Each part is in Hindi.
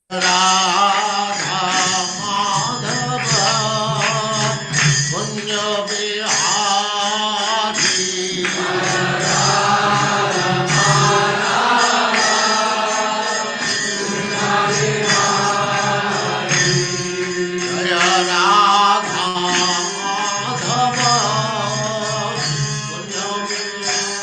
राधा माधव कुंज बिहारी जय राधा माधव कुंज बिहारी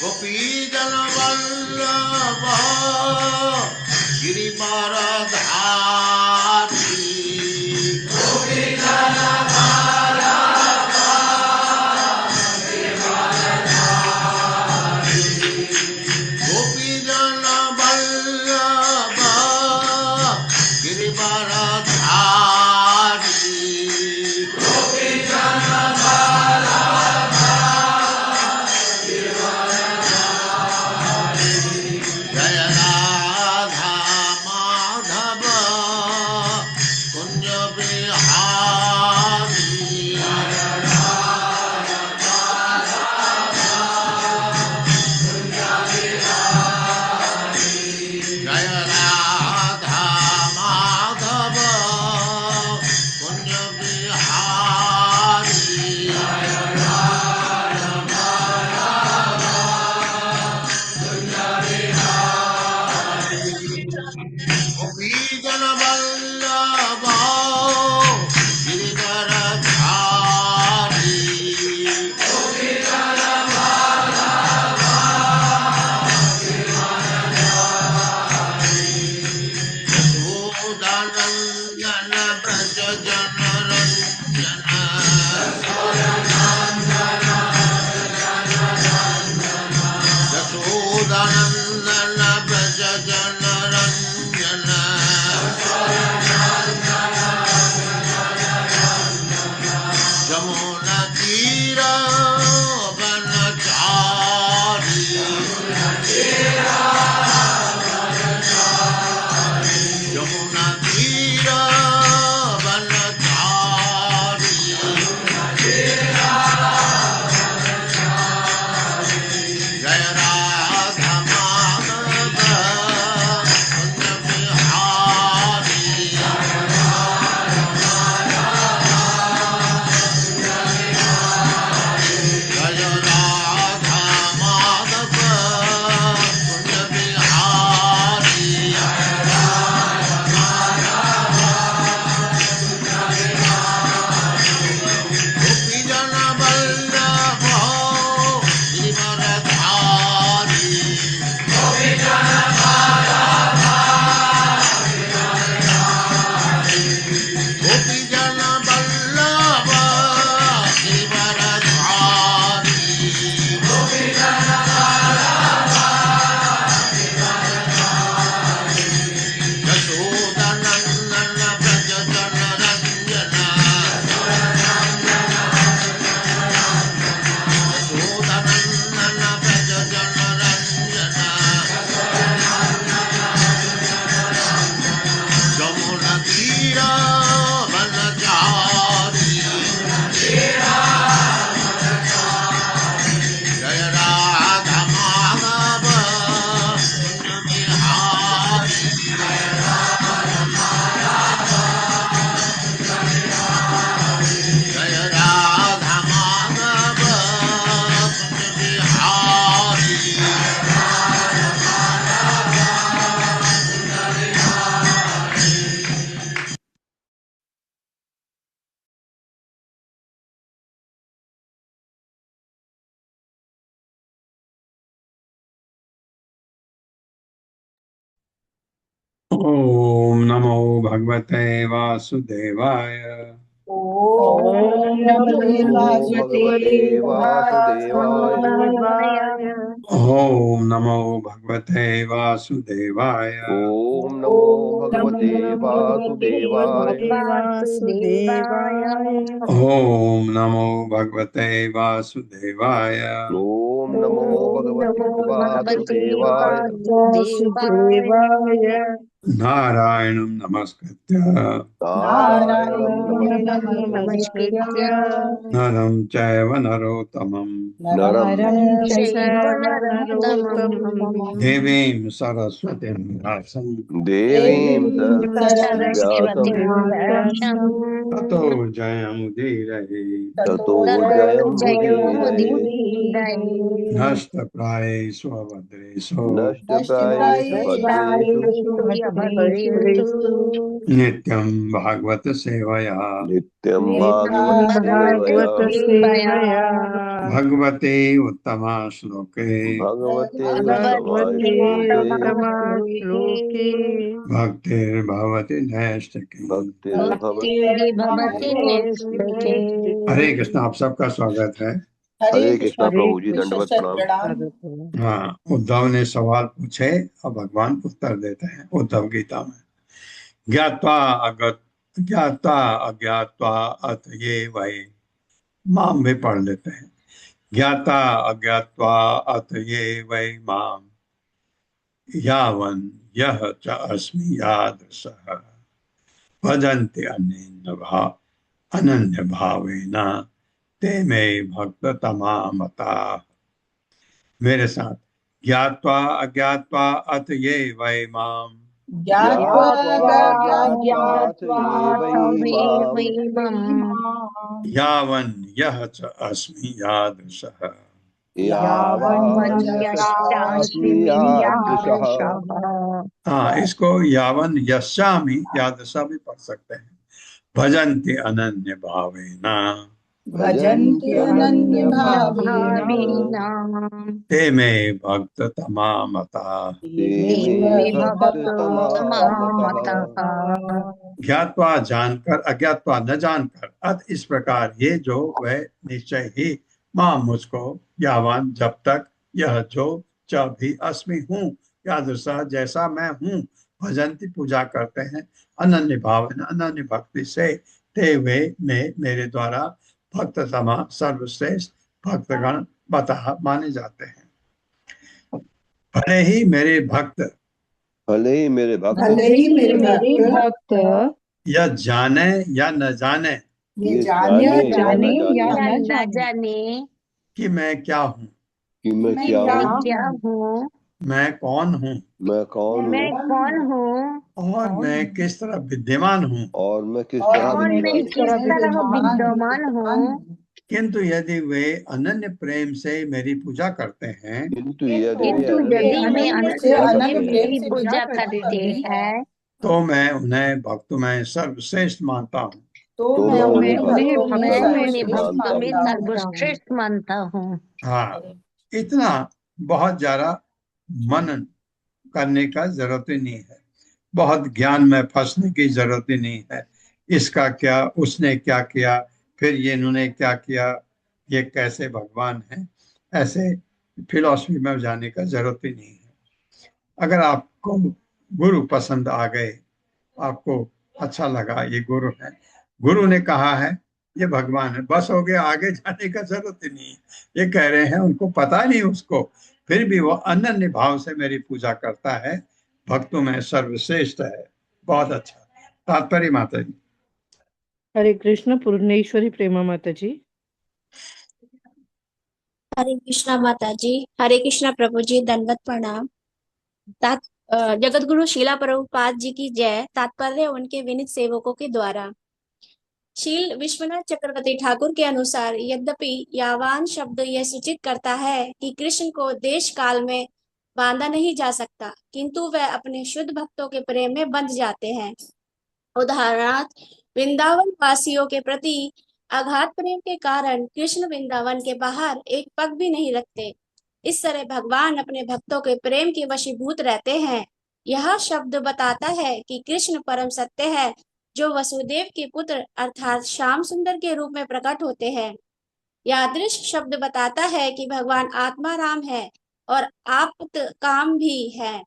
गोपी जन वल्लभ गिरिवरधारी गोपी जन वल्लभ गिरिवरधारी जय राधा माधव कुंज बिहारी जय राधा माधव कुंज बिहारी गोपी जन वल्लभ गिरिवरधारी यशोदानंदन ब्रज जन रंजन यशोदानंदन ब्रज जन रंजन जमुना तीर वनचारी यमुना तीर वनचारी जय राधा माधव कुंज बिहारी जय राधा माधव कुंज बिहारी गोपी जन वल्लभ गिरिवरधारी गोपी जन वल्लभ गिरिवरधारी यशोदानंदन ब्रज जन रंजन यशोदानंदन ब्रज जन रंजन जमुना तीर वनचारी जय राधा माधव कुंज बिहारी जय राधा माधव कुंज बिहारी ओम नमो भगवते वासुदेवाय। ओम नमो भगवते वासुदेवाय। ओम नमो भगवते वासुदेवाय। ओम नमो ओम भगवते वासुदेवाय। वासुदेवाय। ओम नमो भगवते वासुदेवाय। ओम नमो ओम भगवते नमो भगवते वासुदेवाय। वासुदेवाय। नारायणं नमस्कृत्य नारायणं नारायणं नमस्कृत्य नमस्कृत्य नरं चैव नरोत्तमं नरं नरं चैव नरोत्तमम् नरोत्तमम् देवीं सरस्वतीं व्यासं देवीं देवीं सरस्वतीं सरस्वतीं सरस्वतीं व्यासं ततो जयमुदीरये ततो ततो जयमुदीरये जयमुदीरये नष्टप्रायेष्वभद्रेषु नष्टप्रायेषु भद्रेषु नष्टप्रायेषु भद्रेषु भद्रेषु नित्यं भागवत सेवया नित्यं नित्यं भागवत सेवया भागवत भगवद्गीतया सेवया भगवते उत्तमा श्लोके भगवते भगवते उत्तमश्लोके उत्तमश्लोके भक्तिर्भवति नैष्ठिकी। भक्तिर्भवति भक्तिर्भवति नैष्ठिके। हरे कृष्ण। आप सबका स्वागत है। हरे कृष्णा हरे प्रभु जी, दंडवत प्रणाम। हाँ, उद्धव ने सवाल पूछे और भगवान उत्तर देते हैं उद्धव गीता में। ज्ञात्वा अज्ञात्वा अथ ये वही माम भी पढ़ लेते हैं। ज्ञाता अज्ञात्वा अथ ये वै माम यावन् यह च अस्मि यादृशः भजन्ति अनन्य भावेन ते मे भक्ततमा मता। मेरे साथ, ज्ञात्वा अज्ञात्वा अथ ये वै माम ज्ञात्वा ज्ञात्वाज्ञात्वाथ ये वै माम् यावन् यह च अस्मि यादृशः। यावन् यश्चास्मि यादृशः। हाँ, इसको यावन यस्यामि यादृशा भी पढ़ सकते हैं। भजन्ति अनन्य भावेना भजन्ति अनन्य भावेन ते मे भक्त तमा मता। ते ते मे मे भक्ततमा मतः। भक्ततमामतः। ज्ञात्वा जानकर, अज्ञात्वा न जानकर, अत इस प्रकार ये जो वह निश्चय ही मां मुझको यावान जब तक यह जो च भी अस्मि हूँ यादृशा जैसा मैं हूँ भजंती पूजा करते हैं अनन्य भाव अनन्य भक्ति से ते वे में मेरे द्वारा भक्त समा सर्वश्रेष्ठ भक्तगण बता माने जाते हैं। भले ही मेरे भक्त भले ही मेरे भक्त भले ही मेरे भक्त यह जाने या न जाने ये जाने जाने या या न न न जाने जाने कि मैं क्या हूँ, कि मैं मैं क्या क्या हूँ, क्या हूँ, मैं कौन हूँ मैं कौन मैं हूँ कौन हूँ और मैं किस तरह विद्यमान हूँ। और मैं किस और तरह और मैं विद्यमान किस हूँ। तरह विद्यमान हूँ। किंतु यदि वे अनन्य प्रेम से मेरी पूजा करते हैं किंतु यदि वे किंतु अनन्य यदि वे प्रेम से अनन्य पूजा प्रेम करते से हैं मेरी पूजा करते हैं तो मैं उन्हें भक्त में सर्वश्रेष्ठ मानता हूँ। तो मैं उन्हें भक्तों में मैं उन्हें सर्वश्रेष्ठ भक्तों मानता में हूँ। सर्वश्रेष्ठ मानता हूँ। हाँ, इतना बहुत ज्यादा मनन करने का जरूरत ही नहीं है, बहुत ज्ञान में फंसने की जरूरत ही नहीं है। इसका क्या, उसने क्या किया, फिर ये इन्होंने क्या किया, ये कैसे भगवान है, ऐसे फिलॉसफी में जाने का जरूरत ही नहीं है। अगर आपको गुरु पसंद आ गए, आपको अच्छा लगा ये गुरु है, गुरु ने कहा है ये भगवान है, बस हो गया, आगे जाने का जरूरत ही नहीं है। ये कह रहे हैं उनको पता नहीं उसको, फिर भी वो अनन्य भाव से मेरी पूजा करता है, भक्तों में सर्वश्रेष्ठ है। बहुत अच्छा तात्पर्य माता जी। हरे कृष्ण पूर्णेश्वरी प्रेमा माता जी। हरे कृष्णा माता जी। हरे कृष्णा प्रभु जी, दंडवत प्रणाम। जगत गुरु शीला प्रभुपाद जी की जय। तात्पर्य उनके विनीत सेवकों के द्वारा। शील विश्वनाथ चक्रवर्ती ठाकुर के अनुसार यद्यपि यावान शब्द यह सूचित करता है कि कृष्ण को देश काल में बांधा नहीं जा सकता, किंतु वह अपने शुद्ध भक्तों के प्रेम में बंध जाते हैं। उदाहरणार्थ, वृंदावन वासियों के प्रति अगाध प्रेम के कारण कृष्ण वृंदावन के बाहर एक पग भी नहीं रखते। इस तरह भगवान अपने भक्तों के प्रेम के वशीभूत रहते हैं। यह शब्द बताता है कि कृष्ण परम सत्य है, जो वसुदेव के पुत्र अर्थात श्याम सुंदर के रूप में प्रकट होते हैं। यादृश शब्द बताता है कि भगवान आत्मा राम है और आप्त काम भी है।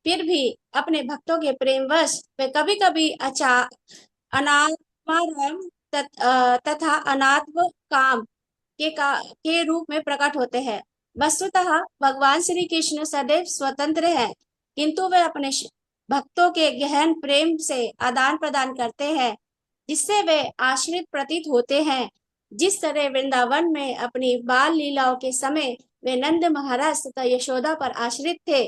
फिर भी अपने भक्तों के प्रेमवश वे कभी कभी अनात्माराम तथा अनात्म काम के रूप में प्रकट होते हैं। वस्तुतः भगवान श्री कृष्ण सदैव स्वतंत्र है, किंतु वे अपने भक्तों के गहन प्रेम से आदान प्रदान करते हैं, जिससे वे आश्रित प्रतीत होते हैं। जिस तरह वृंदावन में अपनी बाल लीलाओं के समय वे नंद महाराज तथा यशोदा पर आश्रित थे।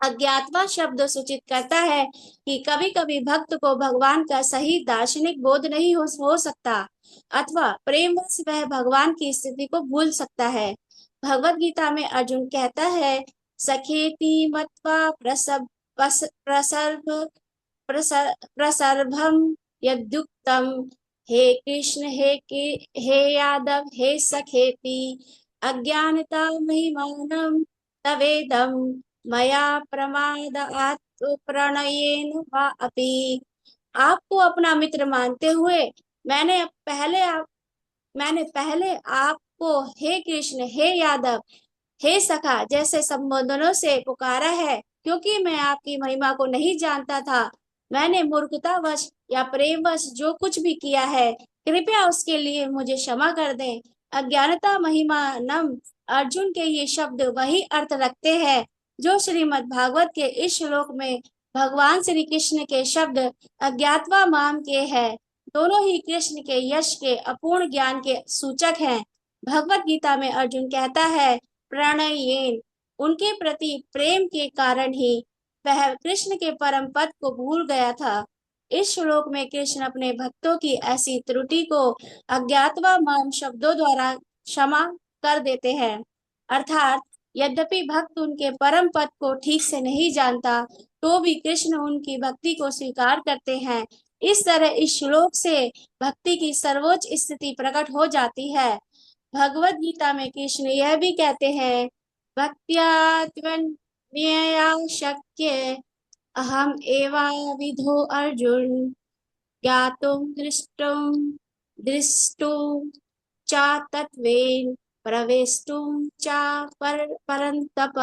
अज्ञातवा शब्द सूचित करता है कि कभी कभी भक्त को भगवान का सही दार्शनिक बोध नहीं हो सकता, अथवा प्रेमवश वह भगवान की स्थिति को भूल सकता है। भगवत गीता में अर्जुन कहता है, सखेति मत्वा प्रसर्भम यद्युक्तम, हे कृष्ण हे यादव हे सखेति, अज्ञानता महिमानं तवेदम मया प्रमादात् प्रणयेन वा अपि। आपको अपना मित्र मानते हुए मैंने पहले आपको हे कृष्ण हे यादव हे सखा जैसे संबोधनों से पुकारा है, क्योंकि मैं आपकी महिमा को नहीं जानता था। मैंने मूर्खतावश या प्रेमवश जो कुछ भी किया है, कृपया उसके लिए मुझे क्षमा कर दें। अज्ञानता महिमा नम अर्जुन के ये शब्द वही अर्थ रखते हैं जो श्रीमद् भागवत के इस श्लोक में भगवान श्री कृष्ण के शब्द अज्ञातवा माम के हैं। दोनों ही कृष्ण के यश के अपूर्ण ज्ञान के सूचक हैं। भगवत गीता में अर्जुन कहता है, प्रणयेन, उनके प्रति प्रेम के कारण ही वह कृष्ण के परम पद को भूल गया था। इस श्लोक में कृष्ण अपने भक्तों की ऐसी त्रुटि को अज्ञातवा माम शब्दों द्वारा क्षमा कर देते हैं। अर्थात यद्यपि भक्त उनके परम पद को ठीक से नहीं जानता, तो भी कृष्ण उनकी भक्ति को स्वीकार करते हैं। इस तरह इस श्लोक से भक्ति की सर्वोच्च स्थिति प्रकट हो जाती है। भगवत गीता में कृष्ण यह भी कहते हैं, भक्त्या त्वन्मया शक्य अहम एवा विधो अर्जुन, ज्ञातुम दृष्टुम चा तत्वेन प्रवेष्टुम चा परंतप।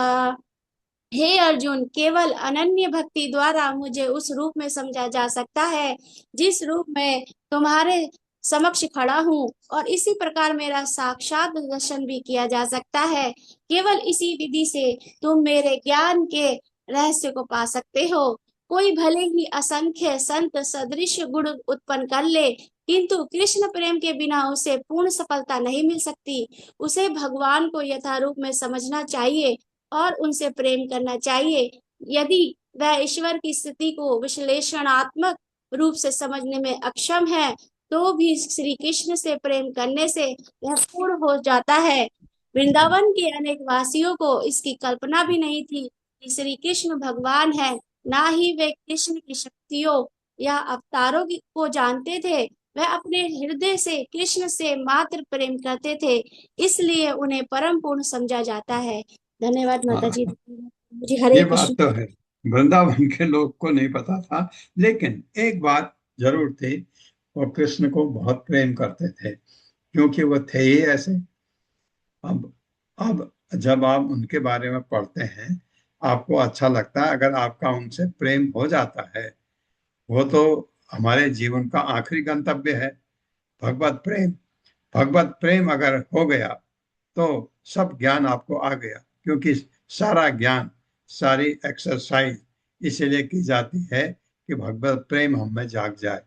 हे अर्जुन, केवल अनन्य भक्ति द्वारा मुझे उस रूप में समझा जा सकता है जिस रूप में तुम्हारे समक्ष खड़ा हूँ, और इसी प्रकार मेरा साक्षात दर्शन भी किया जा सकता है। केवल इसी विधि से तुम मेरे ज्ञान के रहस्य को पा सकते हो। कोई भले ही असंख्य संत सदृश गुण उत्पन्न कर ले, किंतु कृष्ण प्रेम के बिना उसे पूर्ण सफलता नहीं मिल सकती। उसे भगवान को यथारूप में समझना चाहिए और उनसे प्रेम करना चाहिए। यदि वह ईश्वर की स्थिति को विश्लेषणात्मक रूप से समझने में अक्षम है, तो भी श्री कृष्ण से प्रेम करने से यह पूर्ण हो जाता है। वृंदावन के अनेक वासियों को इसकी कल्पना भी नहीं थी कि श्री कृष्ण भगवान है, ना ही वे कृष्ण की शक्तियों या अवतारों को जानते थे। वह अपने हृदय से कृष्ण से मात्र प्रेम करते थे, इसलिए उन्हें परम पूर्ण समझा जाता है। धन्यवाद माता जी। जी, हरे ये बात कृष्ण। तो है, वृंदावन के लोग को नहीं पता था, लेकिन एक बात जरूर थी, वो कृष्ण को बहुत प्रेम करते थे, क्योंकि वो थे ही ऐसे। अब जब आप उनके बारे में पढ़ते हैं, आपको अच्छा लगता है अगर आपका उनसे प्रेम हो जाता है। वो तो हमारे जीवन का आखिरी गंतव्य है, भगवत प्रेम। भगवत प्रेम अगर हो गया तो सब ज्ञान आपको आ गया, क्योंकि सारा ज्ञान, सारी एक्सरसाइज इसीलिए की जाती है कि भगवत प्रेम हम में जाग जाए,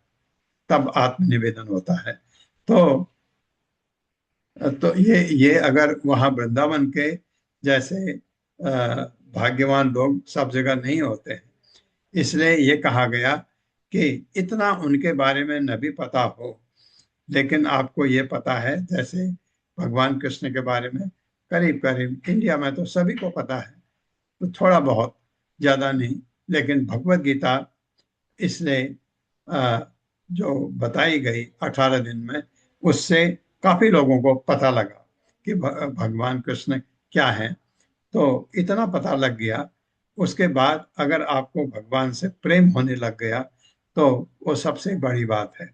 तब आत्मनिवेदन होता है। तो ये अगर वहाँ वृंदावन के जैसे भाग्यवान लोग सब जगह नहीं होते हैं, इसलिए ये कहा गया कि इतना उनके बारे में न भी पता हो, लेकिन आपको ये पता है जैसे भगवान कृष्ण के बारे में करीब करीब इंडिया में तो सभी को पता है, तो थोड़ा बहुत, ज़्यादा नहीं। लेकिन भगवत गीता इसलिए जो बताई गई 18 दिन में, उससे काफ़ी लोगों को पता लगा कि भगवान कृष्ण क्या है। तो इतना पता लग गया, उसके बाद अगर आपको भगवान से प्रेम होने लग गया तो वो सबसे बड़ी बात है।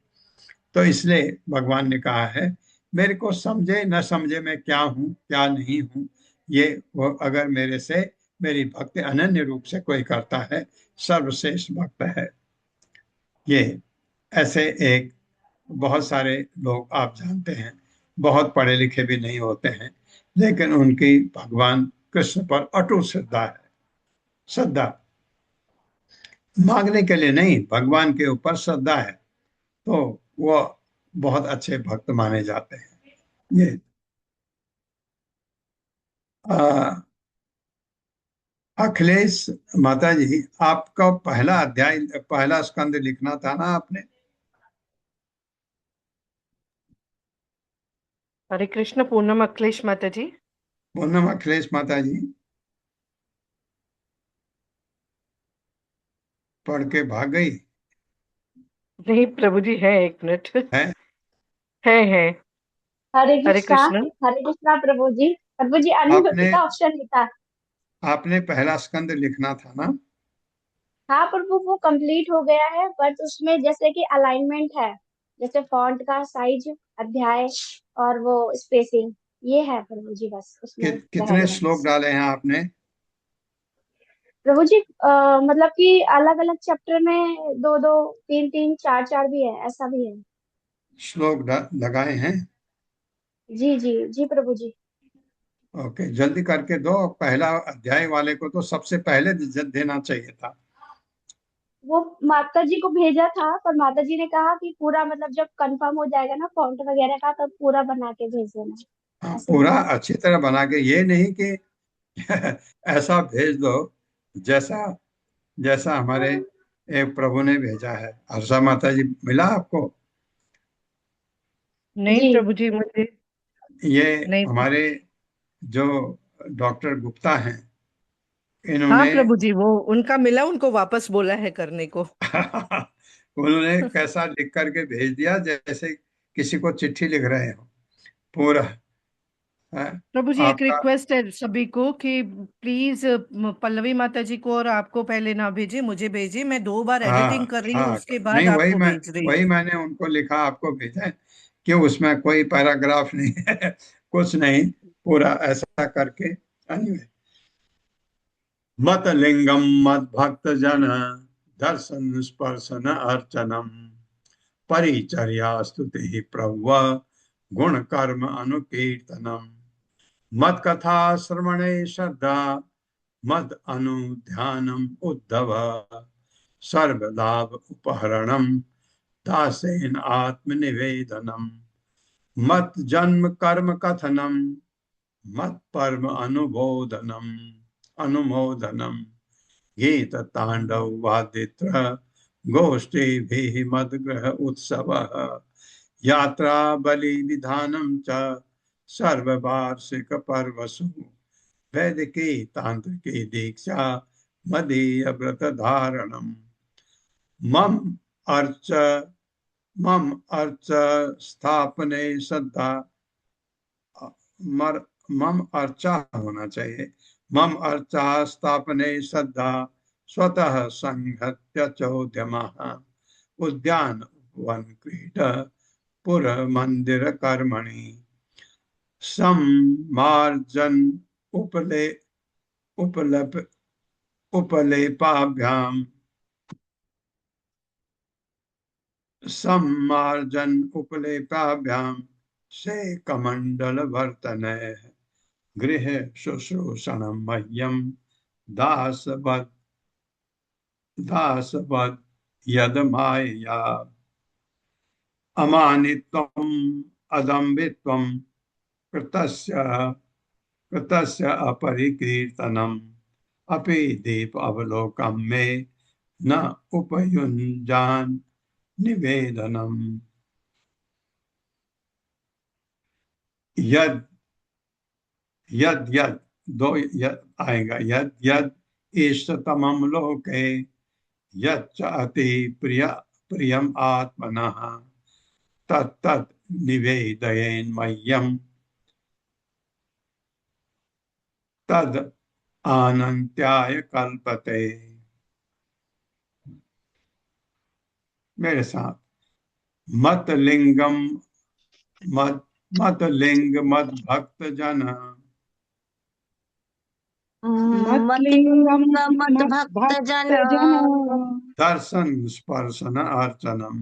तो इसलिए भगवान ने कहा है, मेरे को समझे न समझे मैं क्या हूँ क्या नहीं हूँ, ये वो अगर मेरे से मेरी भक्ति अनन्य रूप से कोई करता है, सर्वश्रेष्ठ भक्त है। ये ऐसे एक बहुत सारे लोग आप जानते हैं, बहुत पढ़े लिखे भी नहीं होते हैं, लेकिन उनकी भगवान कृष्ण पर अटूट श्रद्धा है। श्रद्धा मांगने के लिए नहीं, भगवान के ऊपर श्रद्धा है तो वो बहुत अच्छे भक्त माने जाते हैं। ये आ, अखिलेश माता जी, आपका पहला अध्याय, पहला स्कंद लिखना था ना आपने? हरे कृष्ण पूनम अखिलेश माता जी। पूनम अखिलेश माता जी पढ़ के भाग गई नहीं प्रभु जी, है, एक मिनट। है। है। हरे हरे कृष्णा। कृष्ण। हरे कृष्णा प्रभु जी। प्रभु जी अनुभूति आपने का ऑप्शन नहीं था। आपने पहला स्कंद लिखना था ना? हाँ प्रभु, वो कंप्लीट हो गया है, बट उसमें जैसे कि अलाइनमेंट है, जैसे फॉन्ट का साइज, अध्याय और वो स्पेसिंग, ये है प्रभु जी, बस उसमें रह कितने गया। श्लोक डाले हैं आपने? प्रभु जी मतलब कि अलग अलग चैप्टर में दो दो, तीन तीन, चार चार भी है, ऐसा भी है। श्लोक लगाए हैं? जी जी जी प्रभु जी। ओके, जल्दी करके दो। पहला अध्याय वाले को तो सबसे पहले देना चाहिए था। वो माता जी को भेजा था, पर माता जी ने कहा कि पूरा मतलब जब कंफर्म हो जाएगा ना फॉन्ट वगैरह का, तब पूरा बना के भेज देना, हाँ, ऐसे पूरा बोला। अच्छी तरह बना के, ये नहीं कि ऐसा भेज दो जैसा जैसा हमारे एक प्रभु ने भेजा है। हर्षा माता जी, मिला आपको? नहीं जी प्रभु जी, मुझे ये नहीं। हमारे जो डॉक्टर गुप्ता हैं, हाँ इन्होंने प्रभु जी, वो उनका मिला, उनको वापस बोला है करने को। उन्होंने कैसा लिख करके भेज दिया जैसे किसी को चिट्ठी लिख रहे हो पूरा है। प्रभु जी, एक आपका रिक्वेस्ट है सभी को कि प्लीज पल्लवी माता जी को और आपको पहले ना भेजिए, मुझे भेजिए। मैं 2 बार एडिटिंग हाँ कर रही हूँ, हाँ, उसके बाद नहीं, आपको भेज रही वही हूँ। मैंने उनको लिखा, आपको भेजा है कि उसमें कोई पैराग्राफ नहीं है, कुछ नहीं, पूरा ऐसा करके। anyway, मत लिंगम मत भक्त जन दर्शन स्पर्शन अर्चनम परिचर्या स्तुति प्रभु गुण कर्म अनुकीर्तनम मत कथा श्रवणे श्रद्धा मद अनुध्यानम उद्धव सर्वलाभ उपहरणम दासेन आत्मनिवेदनम मत जन्म कर्म कथनम मत परम अनुमोदनम गीत तांडव वादित्र गोष्ठी भी मदग्रह उत्सव यात्रा बलि विधानम च सर्ववार्षिक पर्वसु वैदिकी तांत्रिकी दीक्षा मदीय व्रत धारणम मम अर्च मम अर्च स्थापने श्रद्धा मर मम अर्चा होना चाहिए। मम अर्चा स्थापने श्रद्धा स्वतः संहत्य चौद्यम उद्यान वन क्रीड पुर मंदिर कर्मणि सम्मार्जन उपले उपलप उपलेपाभ्याम सम्मार्जन उपलेपाभ्याम से कमंडल वर्तन गृह शुश्रूषणम मह्यम दासवद दासवद यद माया अमानित्वम अदम्बित्वम कृतस्य कृतस्य अपरिकीर्तनम अपि दीप अवलोकम में न उपयुञ्जान निवेदनम यद यद यद दो यद आएगा, यद यद इष्टतमम लोके यच्च अति प्रियम आत्मनः तत्तत् निवेदयेन् मह्यम तद आनन्त्याय कल्पते। मेरे साथ, मत लिंगम मत मत लिंग मत भक्त जन मतलिंग मतलिंगम मत मत भक्त भक्त जन जन दर्शन स्पर्शन अर्चनम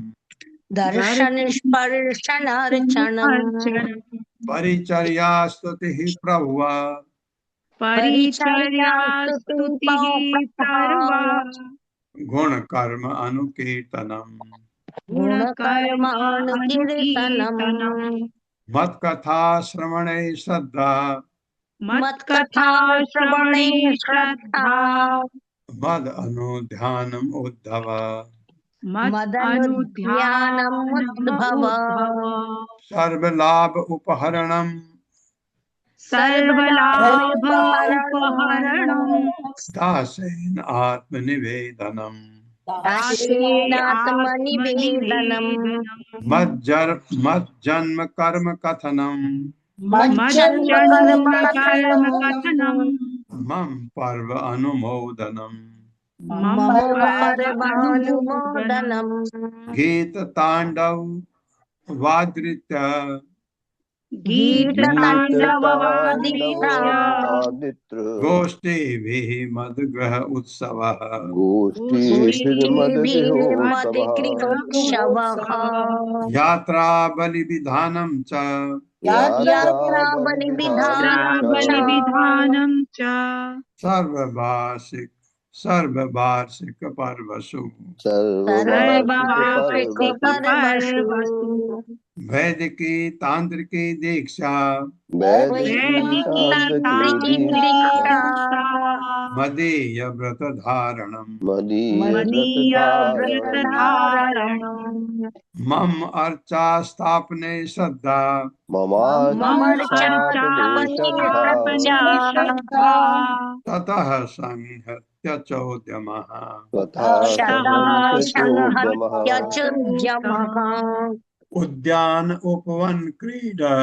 दर्शन स्पर्शन अर्चनम अर्चन परिचर्या स्तुति प्रभु परिचर्या परिचर्या स्तुति स्तुति सर्वा प्रभा गुण कर्म अनुकीर्तनम गुणकर्मानुकीर्तनम् मत कथा श्रवणे श्रद्धा मत्कथा श्रवणे श्रद्धा मद अनुध्यानम उद्धव मदनुध्यानम् उद्भव सर्वलाभ उपहरणम सर्वलाभोपहरणम् दासेन आत्मनिवेदनम दासेनात्मनिवेदनम् मत जन्म कर्म कथनम मज्जन्म कर्म कथनम् मम पर्व अनुमोदनम मम पर्वानुमोदनम् गीत तांडव वादृत्य गीतताण्डववादित्र गोष्ठी मदग्रह उत्सव गोष्ठीभिर्मदगृहोत्सवः यात्रा बलि विधानम च यात्राबलिविधानम् च सर्ववार्षिक पर्वसु सर्ववार्षिकपर्वसु वैदिकी तांत्रिकी दीक्षा मदीय व्रत धारणम मम अर्चा स्थापने श्रद्धा ततः संहत्य चोद्यमः उद्यान उपवन क्रीडा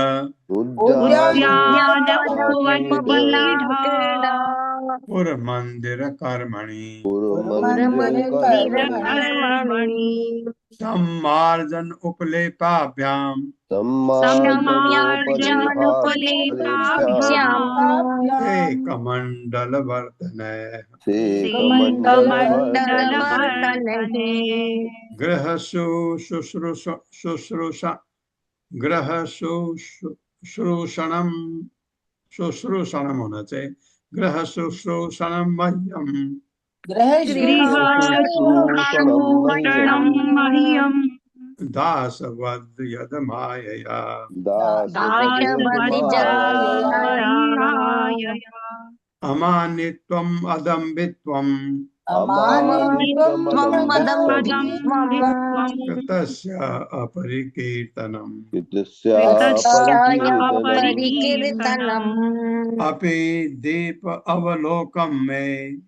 पुर मंदिर कर्मणि सम्मार्जन उपलेपाभ्याम ते कमंडल वर्तने गृहसु शुश्रूषणम होना चाहिए गृह शुश्रूषणम मह्यम दासवद यद मायया अमानित्वम अदम्भित्वम कृतस्य अपरिकीर्तनम अपि दीप अवलोकम में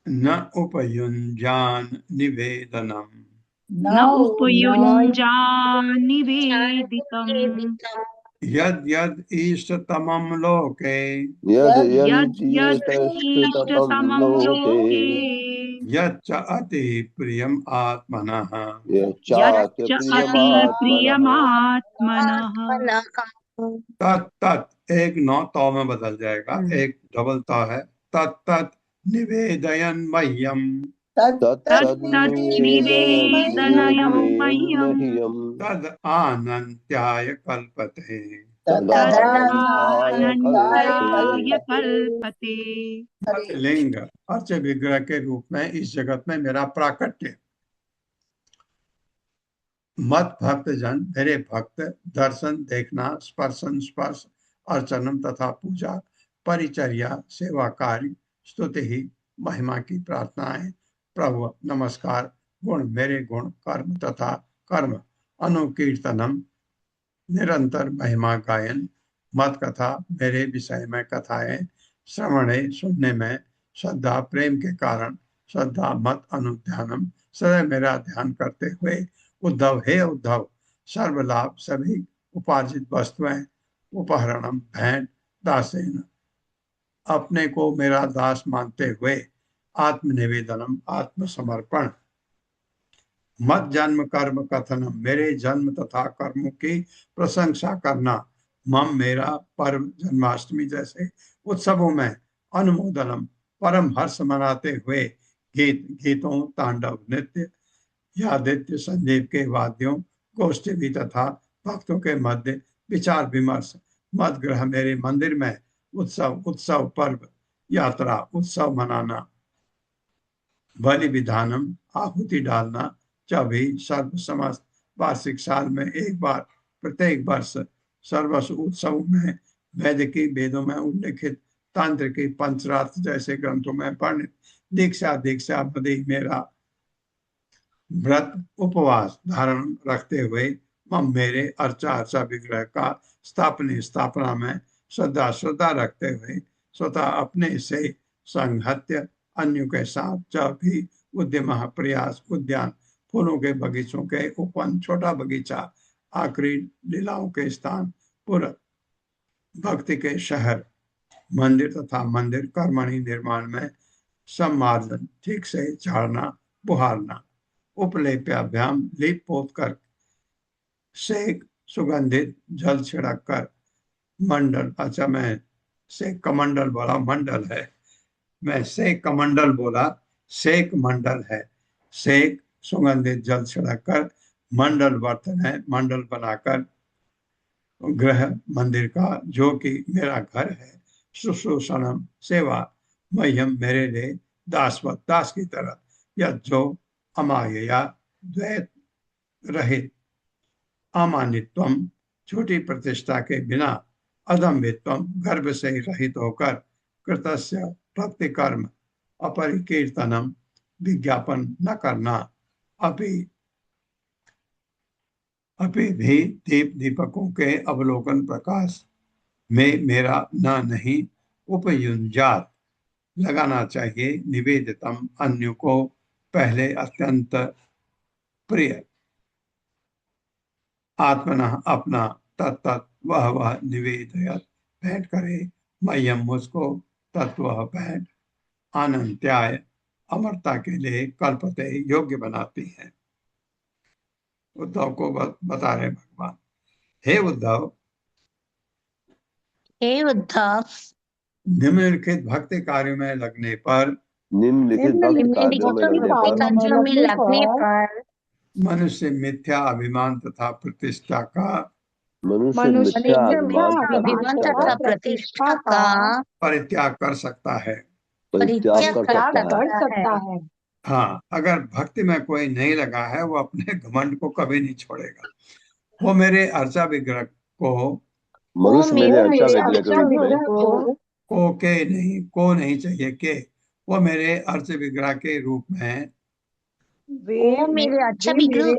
न उपयुञ्जान निवेदनम यद यद इष्टतमं लोके यच्च अति प्रियम आत्मनः तत् एक नौ तो में बदल जाएगा एक डबल तो है तत् निवेदयन मह्यम तद आनन्त्याय कल्पते लिंग अर्च विग्रह के रूप में इस जगत में मेरा प्राकट्य मत भक्त जन मेरे भक्त दर्शन देखना स्पर्श अर्चनम तथा पूजा परिचर्या सेवा कार्य स्तुति ही महिमा की प्रार्थनाएं प्रभु नमस्कार गुण मेरे गुण कर्म तथा कर्म अनुकीर्तनम निरंतर महिमा गायन मत कथा मेरे विषय में कथाएं श्रवणे सुनने में श्रद्धा प्रेम के कारण श्रद्धा मत अनुध्यानम सदैव मेरा ध्यान करते हुए उद्धव हे उद्धव सर्वलाभ सभी उपार्जित वस्तुएं उपहरणम भेंट दासेन अपने को मेरा दास मानते हुए आत्मनिवेदनम आत्मसमर्पण मत जन्म कर्म कथनम मेरे जन्म तथा कर्मों की प्रशंसा करना मम मेरा पर्व जन्माष्टमी जैसे उत्सवों में अनुमोदनम परम हर्ष मनाते हुए गीतों तांडव नृत्य यादित्य संदीप के वाद्यों गोष्ठी भी तथा भक्तों के मध्य विचार विमर्श मत ग्रह मेरे मंदिर में उत्सव पर्व यात्रा उत्सव मनाना बलि विधानम आहुति डालना भी सर्व समस्त वार्षिक साल में एक बार प्रत्येक वर्ष सर्वस्व उत्सव में वैदिकी वेदों में उल्लिखित तांत्रिकी पंचरात्र जैसे ग्रंथों में वर्णित दीक्षा बदे मेरा व्रत उपवास धारण रखते हुए मम मेरे अर्चा विग्रह का स्थापना में श्रद्धा रखते हुए स्वतः अपने से संहत्य अन्यों के साथ जब भी उद्यम प्रयास उद्यान फूलों के बगीचों के उपवन छोटा बगीचा आखिरी लीलाओं के स्थान पूरा भक्ति के शहर मंदिर तथा मंदिर कर्मणि निर्माण में सम्मार्जन ठीक से झाड़ना बुहारना उपलेप्याभ्याम लीप पोत कर सेक सुगंधित जल छिड़क कर मंडल अच्छा मैं से कमंडल बोला मंडल है मैं से कमंडल बोला सेक मंडल है सेक सुगंधित जल छिड़क कर मंडल बर्तन है मंडल बनाकर गृह मंदिर का जो कि मेरा घर है शुश्रूषणम सेवा मह्यम मेरे लिए दासवत दास की तरह या जो अमाया द्वैत रहित अमानित्वम छोटी प्रतिष्ठा के बिना अदम्भित्वम गर्भ से रहित होकर कृतस्य भक्ति कर्म अपरिकीर्तनम विज्ञापन न करना अभी भी दीपकों के अवलोकन प्रकाश में मेरा न नहीं उपयुंजात लगाना चाहिए निवेदितम अन्य को पहले अत्यंत प्रिय आत्मना अपना तत्त वह निवेदयत भेंट करे मह्यम मुझको तत्व भेंट अनंत्याय अमरता के लिए कल्पते योग्य बनाती है। उद्धव को बता रहे भगवान हे उद्धव निम्नलिखित भक्ति कार्यों में लगने पर निम्नलिखित भक्ति कार्यों में लगने पर मनुष्य मिथ्या अभिमान तथा प्रतिष्ठा का मनुष्य मिथ्या अभिमान तथा प्रतिष्ठा का परित्याग कर सकता है हाँ, अगर भक्ति में कोई नहीं लगा है वो अपने घमंड को कभी नहीं छोड़ेगा। वो मेरे अर्चा विग्रह को मनुष्य मेरे अर्चा विग्रह को नहीं चाहिए के वो मेरे अर्च विग्रह के रूप में वो मेरे अच्छा विग्रह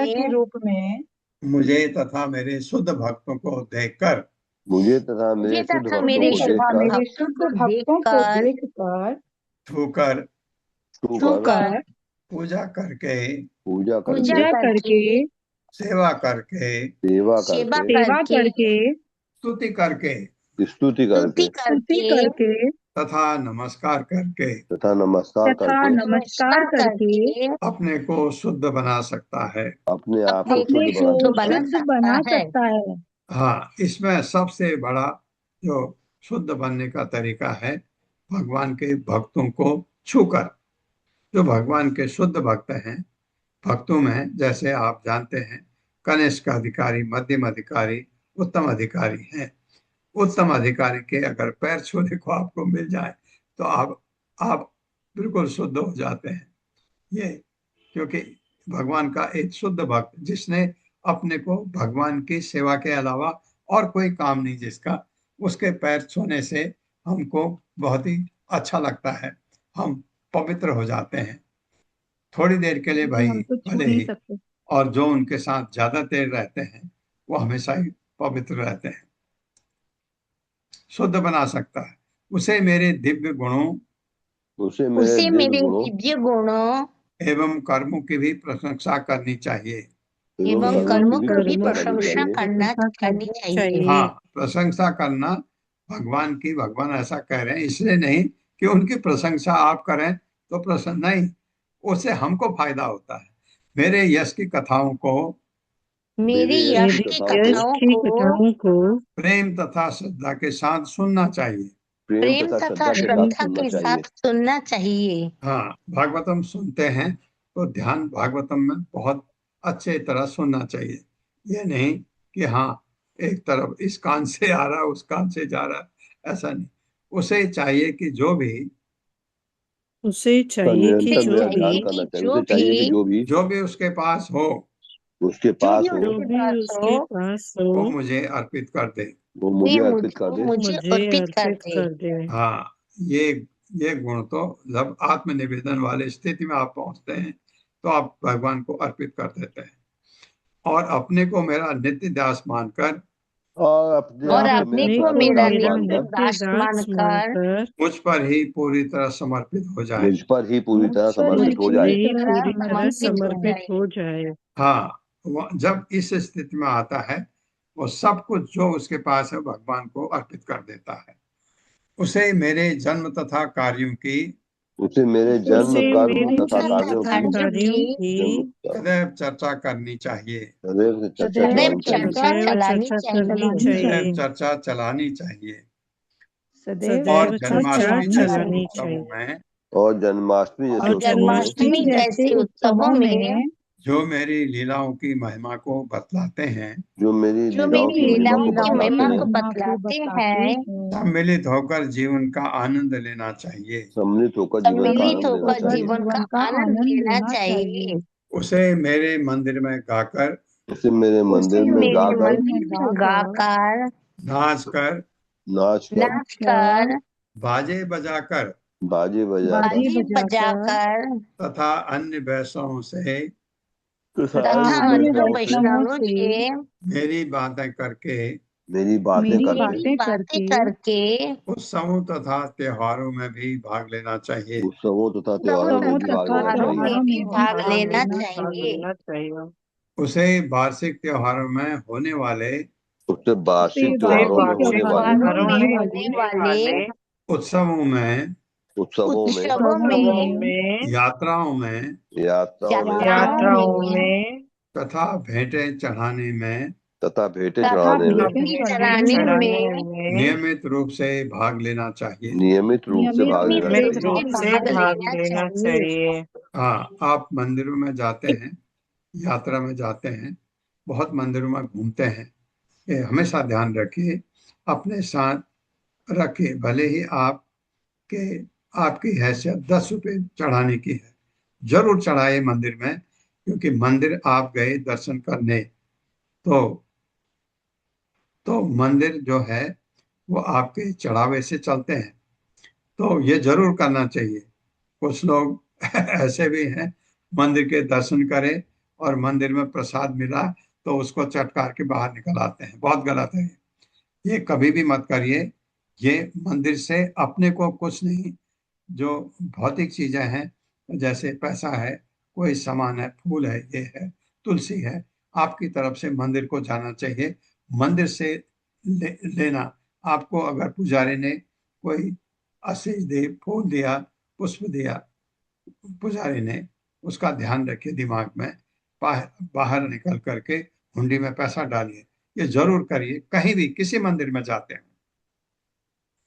के रूप में मुझे तथा मेरे शुद्ध भक्तों को देखकर मेरे शुद्ध भक्तों को देखकर छूकर पूजा करके सेवा करके स्तुति करके तथा नमस्कार करके अपने को शुद्ध बना सकता है अपने आप को शुद्ध बना सकता है। हाँ, इसमें सबसे बड़ा जो शुद्ध बनने का तरीका है भगवान के भक्तों को छूकर। जो भगवान के शुद्ध भक्त हैं भक्तों में जैसे आप जानते हैं कनिष्ठ अधिकारी मध्यम अधिकारी उत्तम अधिकारी हैं। उत्तम अधिकारी के अगर पैर छूने को आपको मिल जाए तो आप बिल्कुल शुद्ध हो जाते हैं। ये क्योंकि भगवान का एक शुद्ध भक्त जिसने अपने को भगवान की सेवा के अलावा और कोई काम नहीं जिसका उसके पैर छूने से हमको बहुत ही अच्छा लगता है, हम पवित्र हो जाते हैं थोड़ी देर के लिए भाई भले ही, और जो उनके साथ ज्यादा देर रहते हैं वो हमेशा ही पवित्र रहते हैं। शुद्ध बना सकता है उसे मेरे दिव्य गुणों एवं कर्मों की भी प्रशंसा करनी चाहिए। हाँ, प्रशंसा करना भगवान की, भगवान ऐसा कह रहे हैं इसलिए नहीं कि उनकी प्रशंसा आप करें तो प्रसन्न नहीं, उससे हमको फायदा होता है। मेरे यश की कथाओं को मेरी मेरी यश की यश कथाओं की को कथाओं को प्रेम तथा श्रद्धा के साथ सुनना चाहिए। प्रेम तथा श्रद्धा के साथ सुनना चाहिए। हाँ, भागवतम सुनते हैं तो ध्यान भागवतम में बहुत अच्छे तरह सुनना चाहिए। ये नहीं कि हाँ एक तरफ इस कान से आ रहा उस कान से जा रहा, ऐसा नहीं। उसे चाहिए कि उसे चाहिए कि उसे जो चाहिए भी कि जो भी उसके पास हो जो भी जो उसके भी पास उसके हो पास वो हो मुझे अर्पित कर दे। वो मुझे अर्पित मुझे कर अर्पित दे। कर दे। हाँ, ये ये गुण तो जब आत्मनिवेदन वाले स्थिति में आप पहुंचते हैं तो आप भगवान को अर्पित कर देते हैं और अपने को मेरा नित्य दास मानकर और अपने को मेरा नित्य दास दास मानकर मानकर मुझ पर ही पूरी तरह समर्पित हो जाए। मुझ पर ही पूरी तरह समर्पित हो जाए। हाँ, जब इस स्थिति में आता है वो सब कुछ जो उसके पास है भगवान को अर्पित कर देता है। उसे मेरे जन्म तथा कार्यों की उसे मेरे जन्म तथा कार्यों की सदैव चर्चा करनी चाहिए। सदैव सदैव चर्चा चलानी सदैव चाहिए। चर्चा चलानी चाहिए। और सदैव चर्चा जन्माष्टमी जैसे चलानी उत्सवों चाहिए। में और जन्माष्टमी जैसे उत्सवों में जो मेरी लीलाओं की महिमा को बतलाते हैं, जो मेरी लीलाओं की महिमा को बतलाते हैं, सम्मिलित होकर जीवन का आनंद लेना चाहिए। सम्मिलित होकर जीवन का आनंद लेना चाहिए। उसे मेरे मंदिर में गाकर, उसे मेरे मंदिर में गाकर, नाच कर, बाजे बजाकर तथा अन्य वैष्णवों से वैष्णवों से मेरी बातें करके मेरी बातें करके उत्सवों तथा त्योहारों में भी भाग लेना चाहिए। त्योहारों में भी भाग लेना चाहिए। उसे वार्षिक त्योहारों में होने वाले वार्षिक त्योहारों में होने वाले उत्सवों में, यात्राओं में तथा भेंटें चढ़ाने में नियमित रूप से भाग लेना चाहिए। हाँ, आप मंदिरों में जाते हैं, यात्रा में जाते हैं, बहुत मंदिरों में घूमते हैं, ये हमेशा ध्यान रखिए, अपने साथ रखिए। भले ही आपकी हैसियत 10 रुपए चढ़ाने की है, जरूर चढ़ाए मंदिर में, क्योंकि मंदिर आप गए दर्शन करने, तो मंदिर जो है वो आपके चढ़ावे से चलते हैं, तो ये जरूर करना चाहिए। कुछ लोग ऐसे भी हैं, मंदिर के दर्शन करें और मंदिर में प्रसाद मिला तो उसको चटकार के बाहर निकल आते हैं, बहुत गलत है। ये कभी भी मत करिए। ये मंदिर से अपने को कुछ नहीं, जो भौतिक चीजें हैं जैसे पैसा है, कोई सामान है, फूल है, ये है, तुलसी है, आपकी तरफ से मंदिर को जाना चाहिए। मंदिर से लेना, आपको अगर पुजारी ने कोई आशीष दी, फूल दिया, पुष्प दिया, पुजारी ने, उसका ध्यान रखिए दिमाग में, बाहर निकल करके हुंडी में पैसा डालिए। ये जरूर करिए, कहीं भी किसी मंदिर में जाते हैं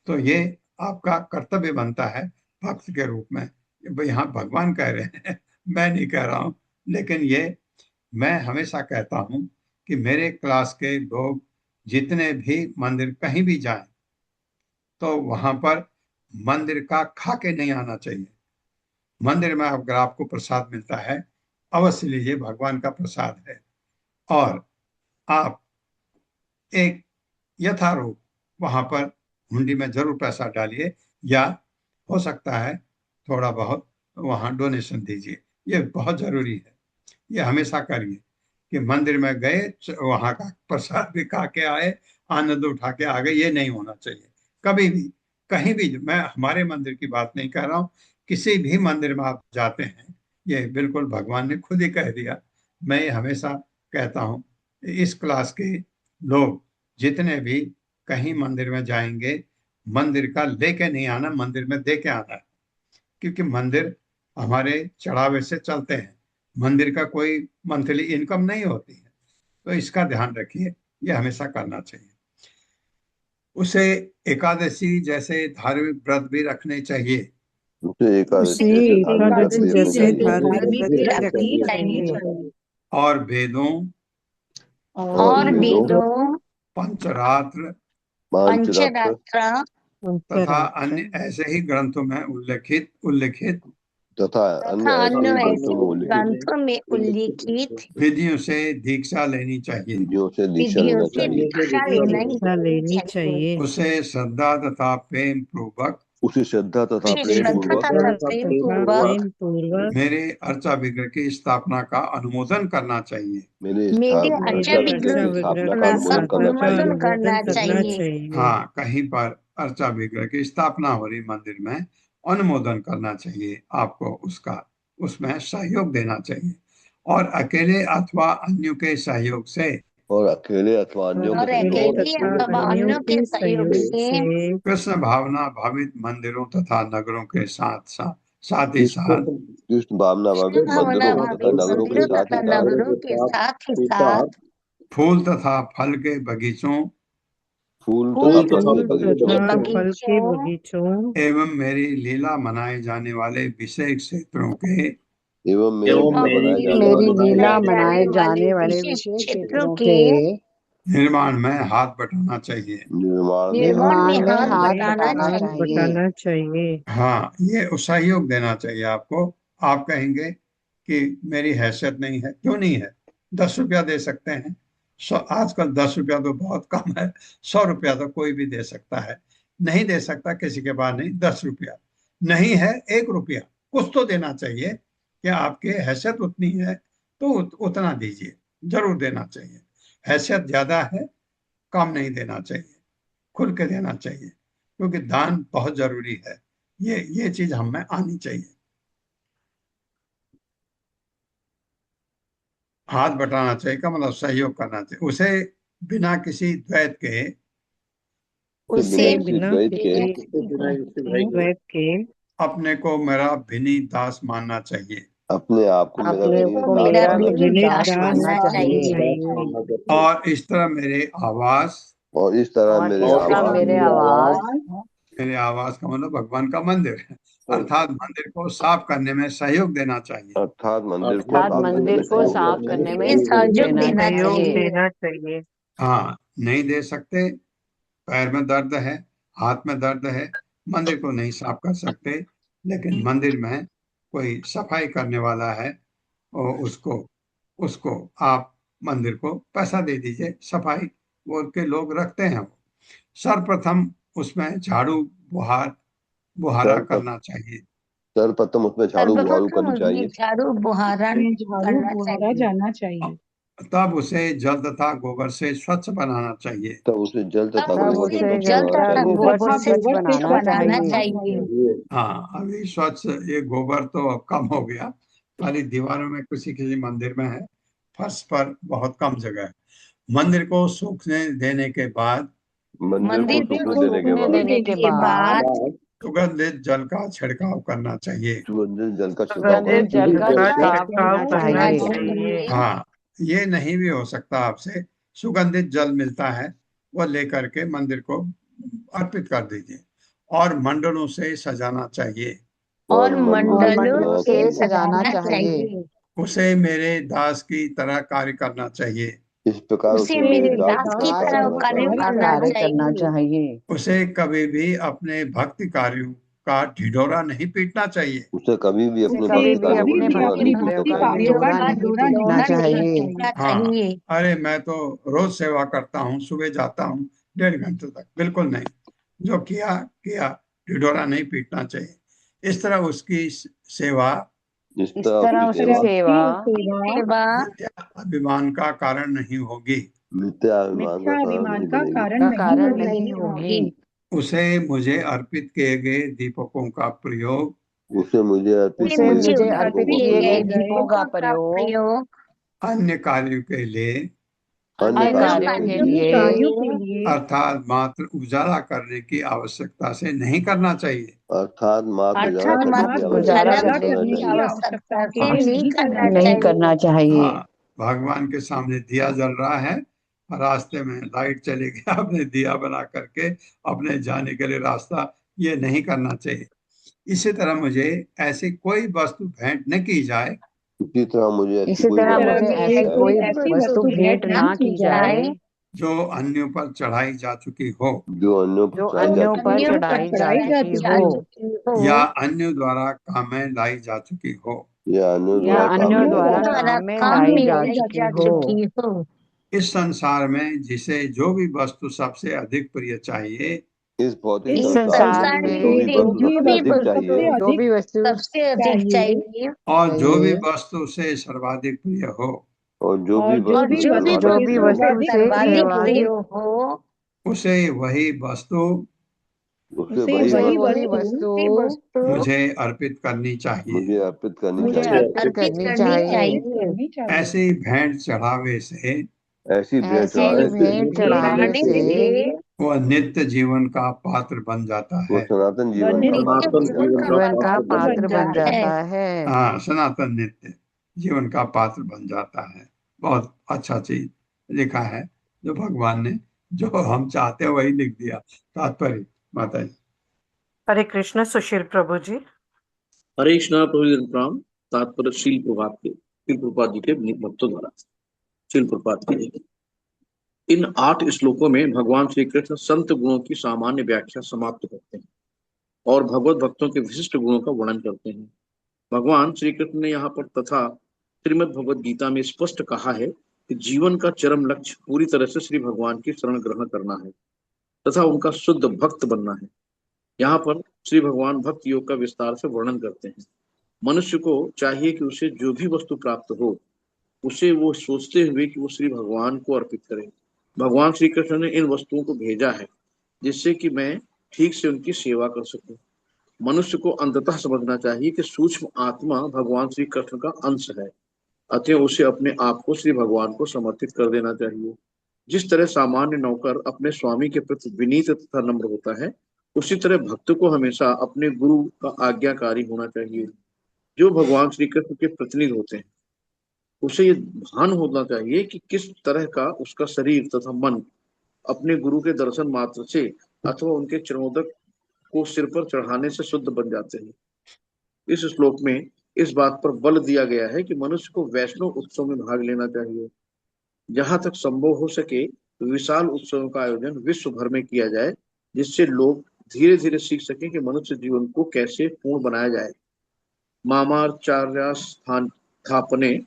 तो ये आपका कर्तव्य बनता है भक्त के रूप में। यहाँ भगवान कह रहे हैं, मैं नहीं कह रहा हूँ, लेकिन ये मैं हमेशा कहता हूँ कि मेरे क्लास के लोग जितने भी मंदिर कहीं भी जाएं तो वहां पर मंदिर का खा के नहीं आना चाहिए। मंदिर में अगर आपको प्रसाद मिलता है, अवश्य लीजिए, भगवान का प्रसाद है, और आप एक यथारूप वहां पर हुंडी में जरूर पैसा डालिए, या हो सकता है थोड़ा बहुत वहां डोनेशन दीजिए। ये बहुत जरूरी है, ये हमेशा करिए कि मंदिर में गए, वहां का प्रसाद भी खा के आए, आनंद उठा के आ गए, ये नहीं होना चाहिए कभी भी, कहीं भी। मैं हमारे मंदिर की बात नहीं कर रहा हूँ, किसी भी मंदिर में आप जाते हैं, ये बिल्कुल भगवान ने खुद ही कह दिया। मैं ये हमेशा कहता हूँ, इस क्लास के लोग जितने भी कहीं मंदिर में जाएंगे, मंदिर का लेके नहीं आना, मंदिर में दे के आना है, क्योंकि मंदिर हमारे चढ़ावे से चलते हैं, मंदिर का कोई मंथली इनकम नहीं होती है। तो इसका ध्यान रखिए, ये हमेशा करना चाहिए। उसे एकादशी जैसे धार्मिक व्रत भी रखने चाहिए। उसे एकादशी जैसे धार्मिक व्रत भी रखने चाहिए। और वेदों, और वेदों, पंचरात्र पंचरात्र तथा अन्य ऐसे ही ग्रंथों में उल्लिखित तथा अन्य अन्य ऐसे ऐसे ग्रंथों में उल्लिखित विधियों से दीक्षा लेनी चाहिए। विधियों से दीक्षा विधियों लेना से चाहिए। दीक्षा लेनी चाहिए। उसे श्रद्धा तथा प्रेम पूर्वक उसे श्रद्धा तथा उसे प्रेम श्रद्धा पूर्वक तथा प्रेम पूर्वक मेरे अर्चा विग्रह की स्थापना का अनुमोदन करना चाहिए। मेरे मेरे अर्चा अच्छा विग्रह की विग्रह स्थापना का का अनुमोदन करना अनुमोदन चाहिए। करना चाहिए। हाँ, कहीं पर अर्चा विग्रह की स्थापना हो रही मंदिर में, अनुमोदन करना चाहिए आपको, उसमें सहयोग देना चाहिए। और अकेले अथवा अन्यों के सहयोग से और अकेले अथवा अन्यों और के सहयोग अकेले अथवा अन्यों के सहयोग से कृष्ण भावना भावित मंदिरों तथा नगरों के साथ ही साथ कृष्ण भावना भावित भावना मंदिरों तथा भावित नगरों के मंदिरों साथ तथा ही साथ नगरों के साथ ही साथ फूल तथा फल के बगीचों फूल फूल तथा फल के के बगीचों एवं मेरी लीला मनाए जाने वाले विशेष क्षेत्रों के एवं बनाए जाने वाले विशेष क्षेत्रों के निर्माण में हाथ बटाना चाहिए। निर्माण में हाथ बटाना चाहिए। हाँ, ये सहयोग देना चाहिए आपको। आप कहेंगे कि मेरी हैसियत नहीं है, क्यों नहीं है? 10 रुपया दे सकते हैं। आजकल 10 रुपया तो बहुत कम है, 100 रुपया तो कोई भी दे सकता है। नहीं दे सकता किसी के पास नहीं, 10 रुपया नहीं है, 1 रुपया कुछ तो देना चाहिए। कि आपके हैसियत उतनी है तो उतना दीजिए, जरूर देना चाहिए। हैसियत ज्यादा है, कम नहीं देना चाहिए, खुल के देना चाहिए, क्योंकि दान बहुत जरूरी है। ये चीज हम में आनी चाहिए। हाथ बटाना चाहिए का मतलब सहयोग करना चाहिए। उसे बिना किसी द्वैत के उसे बिना द्वैत के अपने को मेरा विनीत दास मानना चाहिए। अपने आप को मेरा विनीत दास मानना चाहिए। और इस तरह मेरे आवास और इस तरह मेरे आवास का मतलब भगवान का मंदिर है, अर्थात मंदिर को साफ करने में सहयोग देना चाहिए। अर्थात मंदिर को साफ करने में सहयोग देना चाहिए। हाँ, नहीं दे सकते, पैर में दर्द है, हाथ में दर्द है, मंदिर को नहीं साफ कर सकते, लेकिन मंदिर में कोई सफाई करने वाला है और उसको आप मंदिर को पैसा दे दीजिए, सफाई वो के लोग रखते हैं। सर्वप्रथम उसमें झाड़ू बुहारा करना चाहिए। सर्वप्रथम उसमें झाड़ू बुहारू करनी चाहिए। झाड़ू बुहारा जाना चाहिए। तब उसे जल तथा गोबर से स्वच्छ बनाना चाहिए। तब उसे जल तथा गोबर से बनाना चाहिए। हाँ, अभी स्वच्छ ये गोबर तो अब कम हो गया, खाली दीवारों में किसी मंदिर में है, फर्श पर बहुत कम जगह है। मंदिर को सूखने देने के बाद मंदिर को सूखने देने के बाद सुगंधित जल का छिड़काव करना चाहिए। सुगंधित जल का छिड़काव करना चाहिए। हाँ, ये नहीं भी हो सकता आपसे, सुगंधित जल मिलता है, वो लेकर के मंदिर को अर्पित कर दीजिए। और मंडलों से सजाना चाहिए। और मंडलों से सजाना चाहिए। उसे मेरे दास की तरह कार्य करना चाहिए। इस प्रकार उसे मेरे दास की तरह कार्य करना चाहिए। उसे कभी भी अपने भक्ति कार्यों का ढिढोरा नहीं पीटना चाहिए। उसे कभी भी अपने भक्ति कार्यों का ढिढोरा चाहिए। हाँ, अरे मैं तो रोज सेवा करता हूँ, सुबह जाता हूँ 1.5 घंटे तक, बिल्कुल नहीं। जो किया ढिढोरा नहीं पीटना चाहिए। इस तरह उसकी सेवा अभिमान का कारण नहीं होगी। मिथ्याभिमान का कारण नहीं होगी। उसे मुझे अर्पित किए गए दीपकों का प्रयोग अन्य कार्यों के लिए अर्थात मात्र उजाला करने की आवश्यकता से नहीं करना चाहिए। नहीं करना चाहिए। हाँ, भगवान के सामने दिया जल रहा है, रास्ते में लाइट चली गई, आपने दिया बना करके अपने जाने के लिए रास्ता, ये नहीं करना चाहिए। इसी तरह मुझे ऐसी कोई वस्तु भेंट न की जाए इसी तरह मुझे ऐसी इसी कोई तरह वस्तु मुझे भेंट ऐसी कोई वस्तु भेंट ना की जाए जो अन्यों पर चढ़ाई जा चुकी हो, जो अन्यों जो पर चढ़ाई जा अन्यों पर चुकी हो, चढ़ाई जा चुकी हो या अन्यों द्वारा काम में लाई जा चुकी हो। या अन्यों या द्वारा काम अन्यों में द्वारा लाई काम में लाई जा चुकी हो। इस संसार में जिसे जो भी वस्तु सबसे अधिक प्रिय चाहिए, इस भौतिक इस संसार में जो भी वस्तु सबसे अधिक चाहिए, जो भी वस्तु सबसे अधिक चाहिए और जो भी चाहिए वस्तु से सर्वाधिक प्रिय हो, और जो भी जो वस्तु भी जो भी सर्वाधिक वस्तु से सर्वाधिक प्रिय सर्वाधिक हो उसे वही वस्तु उसे वही वही वस्तु वस्तु मुझे अर्पित करनी चाहिए। मुझे अर्पित करनी मुझे चाहिए। अर्पित करनी चाहिए। ऐसी भेंट चढ़ावे से ऐसी भेंट ऐसी चढ़ाने से भेंट चढ़ाने से वह नित्य जीवन का पात्र बन जाता वो है। सनातन जीवन का सनातन जीवन का जीवन का पात्र बन पात्र बन जाता है। हाँ, सनातन नित्य जीवन का पात्र बन जाता है। बहुत अच्छा चीज लिखा है, जो भगवान ने, जो हम चाहते हैं वही लिख दिया। तात्पर्य माता जी। हरे कृष्ण। सुशील प्रभु जी। हरे कृष्णा प्रभु प्रणाम। तात्पर्य शील प्रभात के, शील प्रभात जी के भक्तों द्वारा शील प्रभात के इन 8 श्लोकों में भगवान श्री कृष्ण संत गुणों की सामान्य व्याख्या समाप्त करते हैं और भगवत भक्तों के विशिष्ट गुणों का वर्णन करते हैं। भगवान श्री कृष्ण ने यहाँ पर तथा श्रीमद् भगवद गीता में स्पष्ट कहा है कि जीवन का चरम लक्ष्य पूरी तरह से श्री भगवान की शरण ग्रहण करना है तथा उनका शुद्ध भक्त बनना है। यहाँ पर श्री भगवान भक्त योग का विस्तार से वर्णन करते हैं। मनुष्य को चाहिए कि उसे जो भी वस्तु प्राप्त हो उसे वो सोचते हुए कि वो श्री भगवान को अर्पित करे। भगवान श्री कृष्ण ने इन वस्तुओं को भेजा है जिससे कि मैं ठीक से उनकी सेवा कर सकूं। मनुष्य को अंततः समझना चाहिए कि सूक्ष्म आत्मा भगवान श्री कृष्ण का अंश है, अतः उसे अपने आप को श्री भगवान को समर्पित कर देना चाहिए। जिस तरह सामान्य नौकर अपने स्वामी के प्रति विनीत तथा नम्र होता है, उसी तरह भक्त को हमेशा अपने गुरु का आज्ञाकारी होना चाहिए, जो भगवान श्री कृष्ण के प्रतिनिधि होते हैं। उसे ये भान होना चाहिए कि किस तरह का उसका शरीर तथा मन अपने गुरु के दर्शन मात्र से अथवा उनके चरणोदक को सिर पर चढ़ाने से शुद्ध बन जाते हैं। इस श्लोक में इस बात पर बल दिया गया है कि मनुष्य को वैष्णव उत्सव में भाग लेना चाहिए। जहां तक संभव हो सके विशाल उत्सवों का आयोजन विश्व भर में किया जाए, जिससे लोग धीरे धीरे सीख सकें कि मनुष्य जीवन को कैसे पूर्ण बनाया जाए। मामाचार्य स्थापने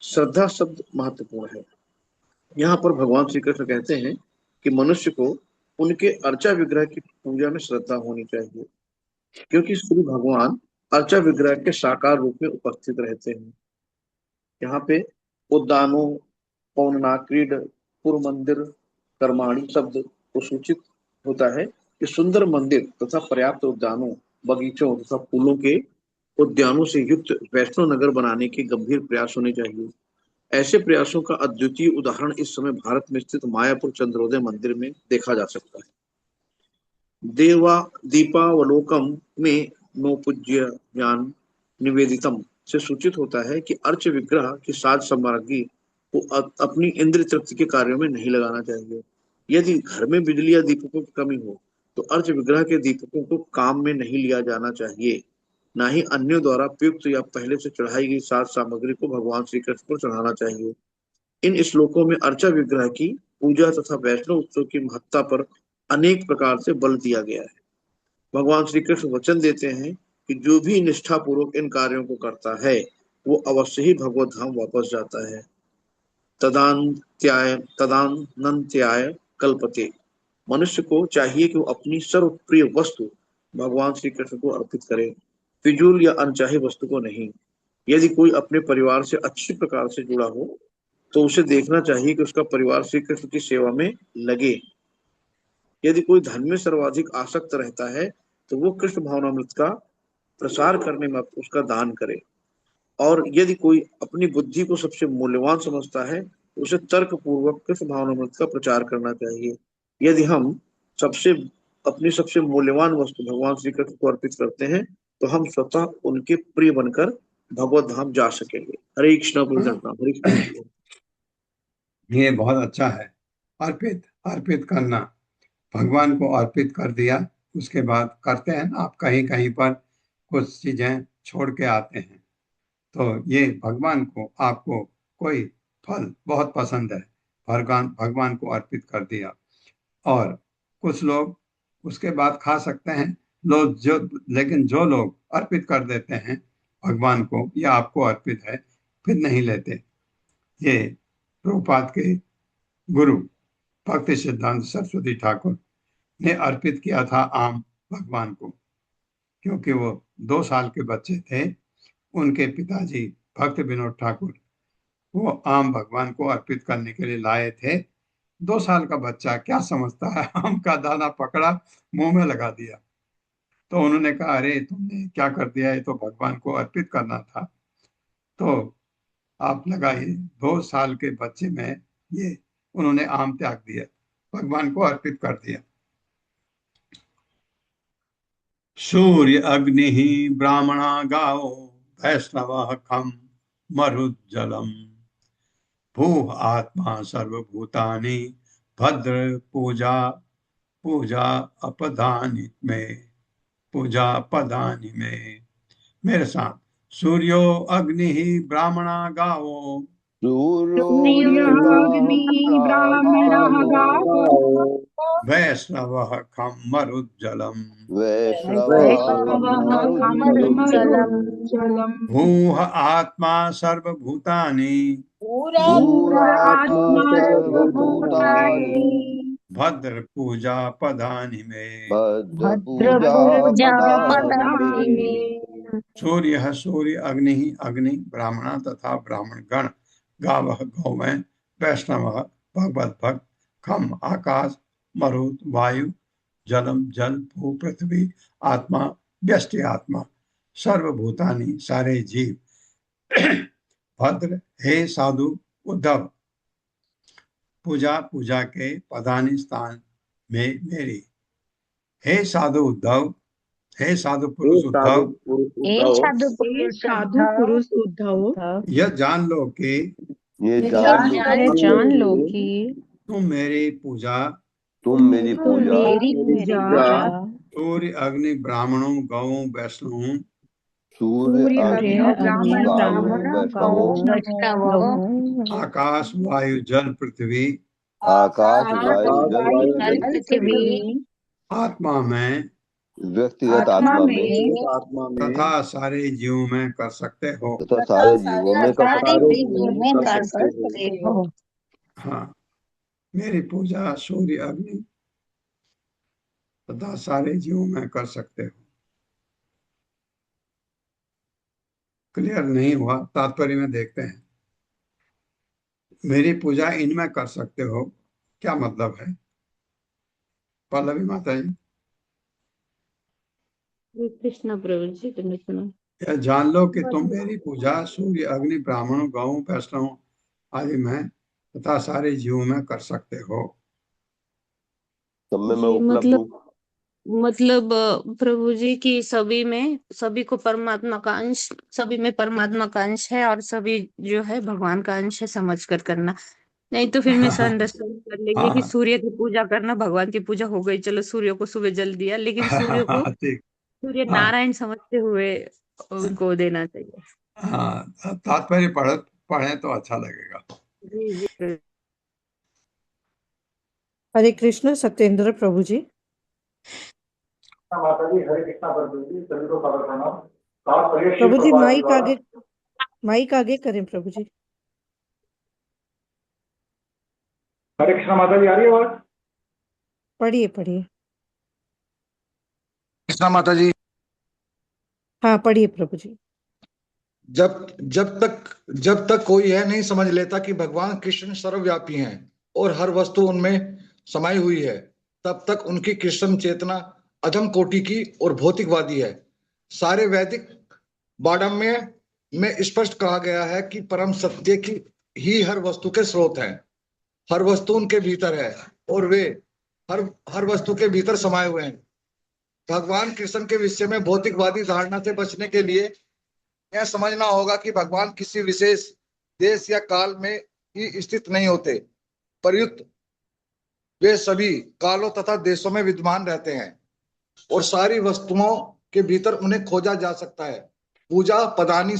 श्रद्धा शब्द महत्वपूर्ण है। यहाँ पर भगवान श्री कृष्ण कहते हैं कि मनुष्य को उनके अर्चा विग्रह की पूजा में श्रद्धा होनी चाहिए, क्योंकि श्री भगवान अर्चा विग्रह के साकार रूप में उपस्थित रहते हैं। यहाँ पे उद्यानों, पौनना, क्रीड, पुर मंदिर, कर्माणी शब्द को सूचित होता है कि सुंदर मंदिर तथा पर्याप्त उद्यानों, बगीचों तथा फूलों के उद्यानों से युक्त वैष्णव नगर बनाने के गंभीर प्रयास होने चाहिए। ऐसे प्रयासों का अद्वितीय उदाहरण इस समय भारत में स्थित मायापुर चंद्रोदय मंदिर में देखा जा सकता है। देवा दीपावलोकम में नो पूज्य ज्ञान निवेदितम से सूचित होता है कि अर्च विग्रह की साज सामग्री को अपनी इंद्र तृप्ति के कार्यों में नहीं लगाना चाहिए। यदि घर में बिजली या दीपकों की कमी हो तो अर्च विग्रह के दीपकों को काम में नहीं लिया जाना चाहिए, ना ही अन्यों द्वारा प्रयुक्त या पहले से चढ़ाई गई साज सामग्री को भगवान श्री कृष्ण पर चढ़ाना चाहिए। इन श्लोकों में अर्चा विग्रह की पूजा तथा वैष्णव उत्सव की महत्ता पर अनेक प्रकार से बल दिया गया है। भगवान श्री कृष्ण वचन देते हैं कि जो भी निष्ठा पूर्वक इन कार्यों को करता है वो अवश्य ही भगवत धाम वापस जाता है। तदानंत्याय कल्पते। मनुष्य को चाहिए कि वो अपनी सर्वप्रिय वस्तु भगवान श्री कृष्ण को अर्पित करे, फिजूल या अनचाही वस्तु को नहीं। यदि कोई अपने परिवार से अच्छी प्रकार से जुड़ा हो तो उसे देखना चाहिए कि उसका परिवार श्री कृष्ण की सेवा में लगे। यदि कोई धन में सर्वाधिक आसक्त रहता है तो वो कृष्ण भावनामृत का प्रसार करने में उसका दान करे, और यदि कोई अपनी बुद्धि को सबसे मूल्यवान समझता है तो उसे तर्क पूर्वक कृष्ण भावनामृत का प्रचार करना चाहिए। यदि हम अपनी सबसे मूल्यवान वस्तु भगवान श्री कृष्ण को अर्पित करते हैं तो हम स्वतः उनके प्रिय बनकर भगवत धाम जा सकेंगे। हरे कृष्ण। ये बहुत अच्छा है। अर्पित अर्पित करना, भगवान को अर्पित कर दिया, उसके बाद करते हैं ना आप कहीं कहीं पर कुछ चीजें छोड़ के आते हैं, तो ये भगवान को आपको कोई फल बहुत पसंद है, भगवान भगवान को अर्पित कर दिया। और कुछ लोग उसके बाद खा सकते हैं, लोग जो, लेकिन जो लोग अर्पित कर देते हैं भगवान को, या आपको अर्पित है, फिर नहीं लेते। ये प्रभुपाद के गुरु भक्ति सिद्धांत सरस्वती ठाकुर ने अर्पित किया था आम भगवान को, क्योंकि वो 2 साल के बच्चे थे। उनके पिताजी भक्त विनोद ठाकुर वो आम भगवान को अर्पित करने के लिए लाए थे। 2 साल का बच्चा क्या समझता है, आम का दाना पकड़ा, मुंह में लगा दिया। तो उन्होंने कहा, अरे तुमने क्या कर दिया, ये तो भगवान को अर्पित करना था। तो आप लगाइए 2 साल के बच्चे में ये उन्होंने आम त्याग दिया, भगवान को अर्पित कर दिया। सूर्य अग्नि ब्राह्मणा गावो वैष्णव खम मरुज्जलम भूः आत्मा सर्वभूतानि भद्र पूजा पूजा अपदानि में पूजा पदानि में। मेरे साथ, सूर्यो अग्नि ब्राह्मणा गावो सूर्योऽग्निः ब्राह्मणः गावो वैष्णवः खं मरुज्जलम् वैष्णवः खमरुज्जलम् भूः आत्मा सर्वभूतानि आत्मा सर्वभूतानि भद्र पूजा पदानि में। भद्र पूजा पदानि में। सूर्य सूर्य अग्नि अग्नि ब्राह्मण तथा ब्राह्मण गण गावः गौवें वैष्णव भगवत भक्त खम आकाश मरुत वायु जलम जल भू पृथ्वी आत्मा व्यष्टि आत्मा सर्वभूतानि सारे जीव। भद्र हे साधु उद्धव पूजा पूजा के पदानि स्थान में मेरी। हे साधु उद्धव, हे साधु पुरुष उद्धव, साधु पुरुष उद्धव, यह जान लो कि जान लो कि तुम मेरी पूजा मेरी पूजा सूर्य अग्नि ब्राह्मणों गौं वैष्णवों सूर्य अग्नि ब्राह्मण गौ आकाश वायु जल पृथ्वी आत्मा में व्यक्तिगत आत्मा में तथा सारे जीवों में कर सकते हो। तथा सारे जीवों में कर सकते हो। हाँ, मेरी पूजा सूर्य अग्नि तथा सारे जीवों में कर सकते हो। क्लियर नहीं हुआ, तात्पर्य में देखते हैं। मेरी पूजा इनमें कर सकते हो, क्या मतलब है? पल्लवी माता जी, कृष्ण प्रभु जी, तुमने सुना? यह जान लो कि तुम मेरी पूजा सूर्य अग्नि ब्राह्मणों गौ वैष्णव आदि में तथा सारे जीवों में कर सकते हो। मतलब प्रभु जी की सभी को परमात्मा का अंश, सभी में परमात्मा का अंश है और सभी जो है भगवान का अंश है, समझ कर करना। नहीं तो फिर मिसअंडरस्टैंड कर लेंगे कि सूर्य की पूजा करना भगवान की पूजा हो गई, चलो सूर्य को सुबह जल दिया, लेकिन सूर्य को सूर्य नारायण समझते हुए उनको देना चाहिए। हाँ, तात्पर्य पढ़े तो अच्छा लगेगा। जी जी। हरे कृष्ण सत्येंद्र प्रभु जी। माता जी, हरे कृष्णा प्रभु जी, सभी को खबर प्रणाम। प्रभु जी माइक आगे करें प्रभु जी। हरे कृष्णा माता जी, आ रही है आवाज? पढ़िए कृष्णा माता जी। हाँ पढ़िए प्रभु जी। जब तक कोई यह नहीं समझ लेता कि भगवान कृष्ण सर्वव्यापी हैं और हर वस्तु उनमें समाई हुई है, तब तक उनकी कृष्ण चेतना अधम कोटि की और भौतिकवादी है। सारे वैदिक वाङ्मय में स्पष्ट कहा गया है कि परम सत्य की ही हर वस्तु के स्रोत हैं। हर वस्तु उनके भीतर है और वे हर वस्तु के भीतर समाये हुए हैं। भगवान कृष्ण के विषय में भौतिकवादी धारणा से बचने के लिए यह समझना होगा कि भगवान किसी विशेष देश या काल में ही स्थित नहीं होते, प्रयुक्त वे सभी कालों तथा देशों में विद्यमान रहते हैं और सारी वस्तुओं के भीतर उन्हें खोजा जा सकता है। पूजा पदानी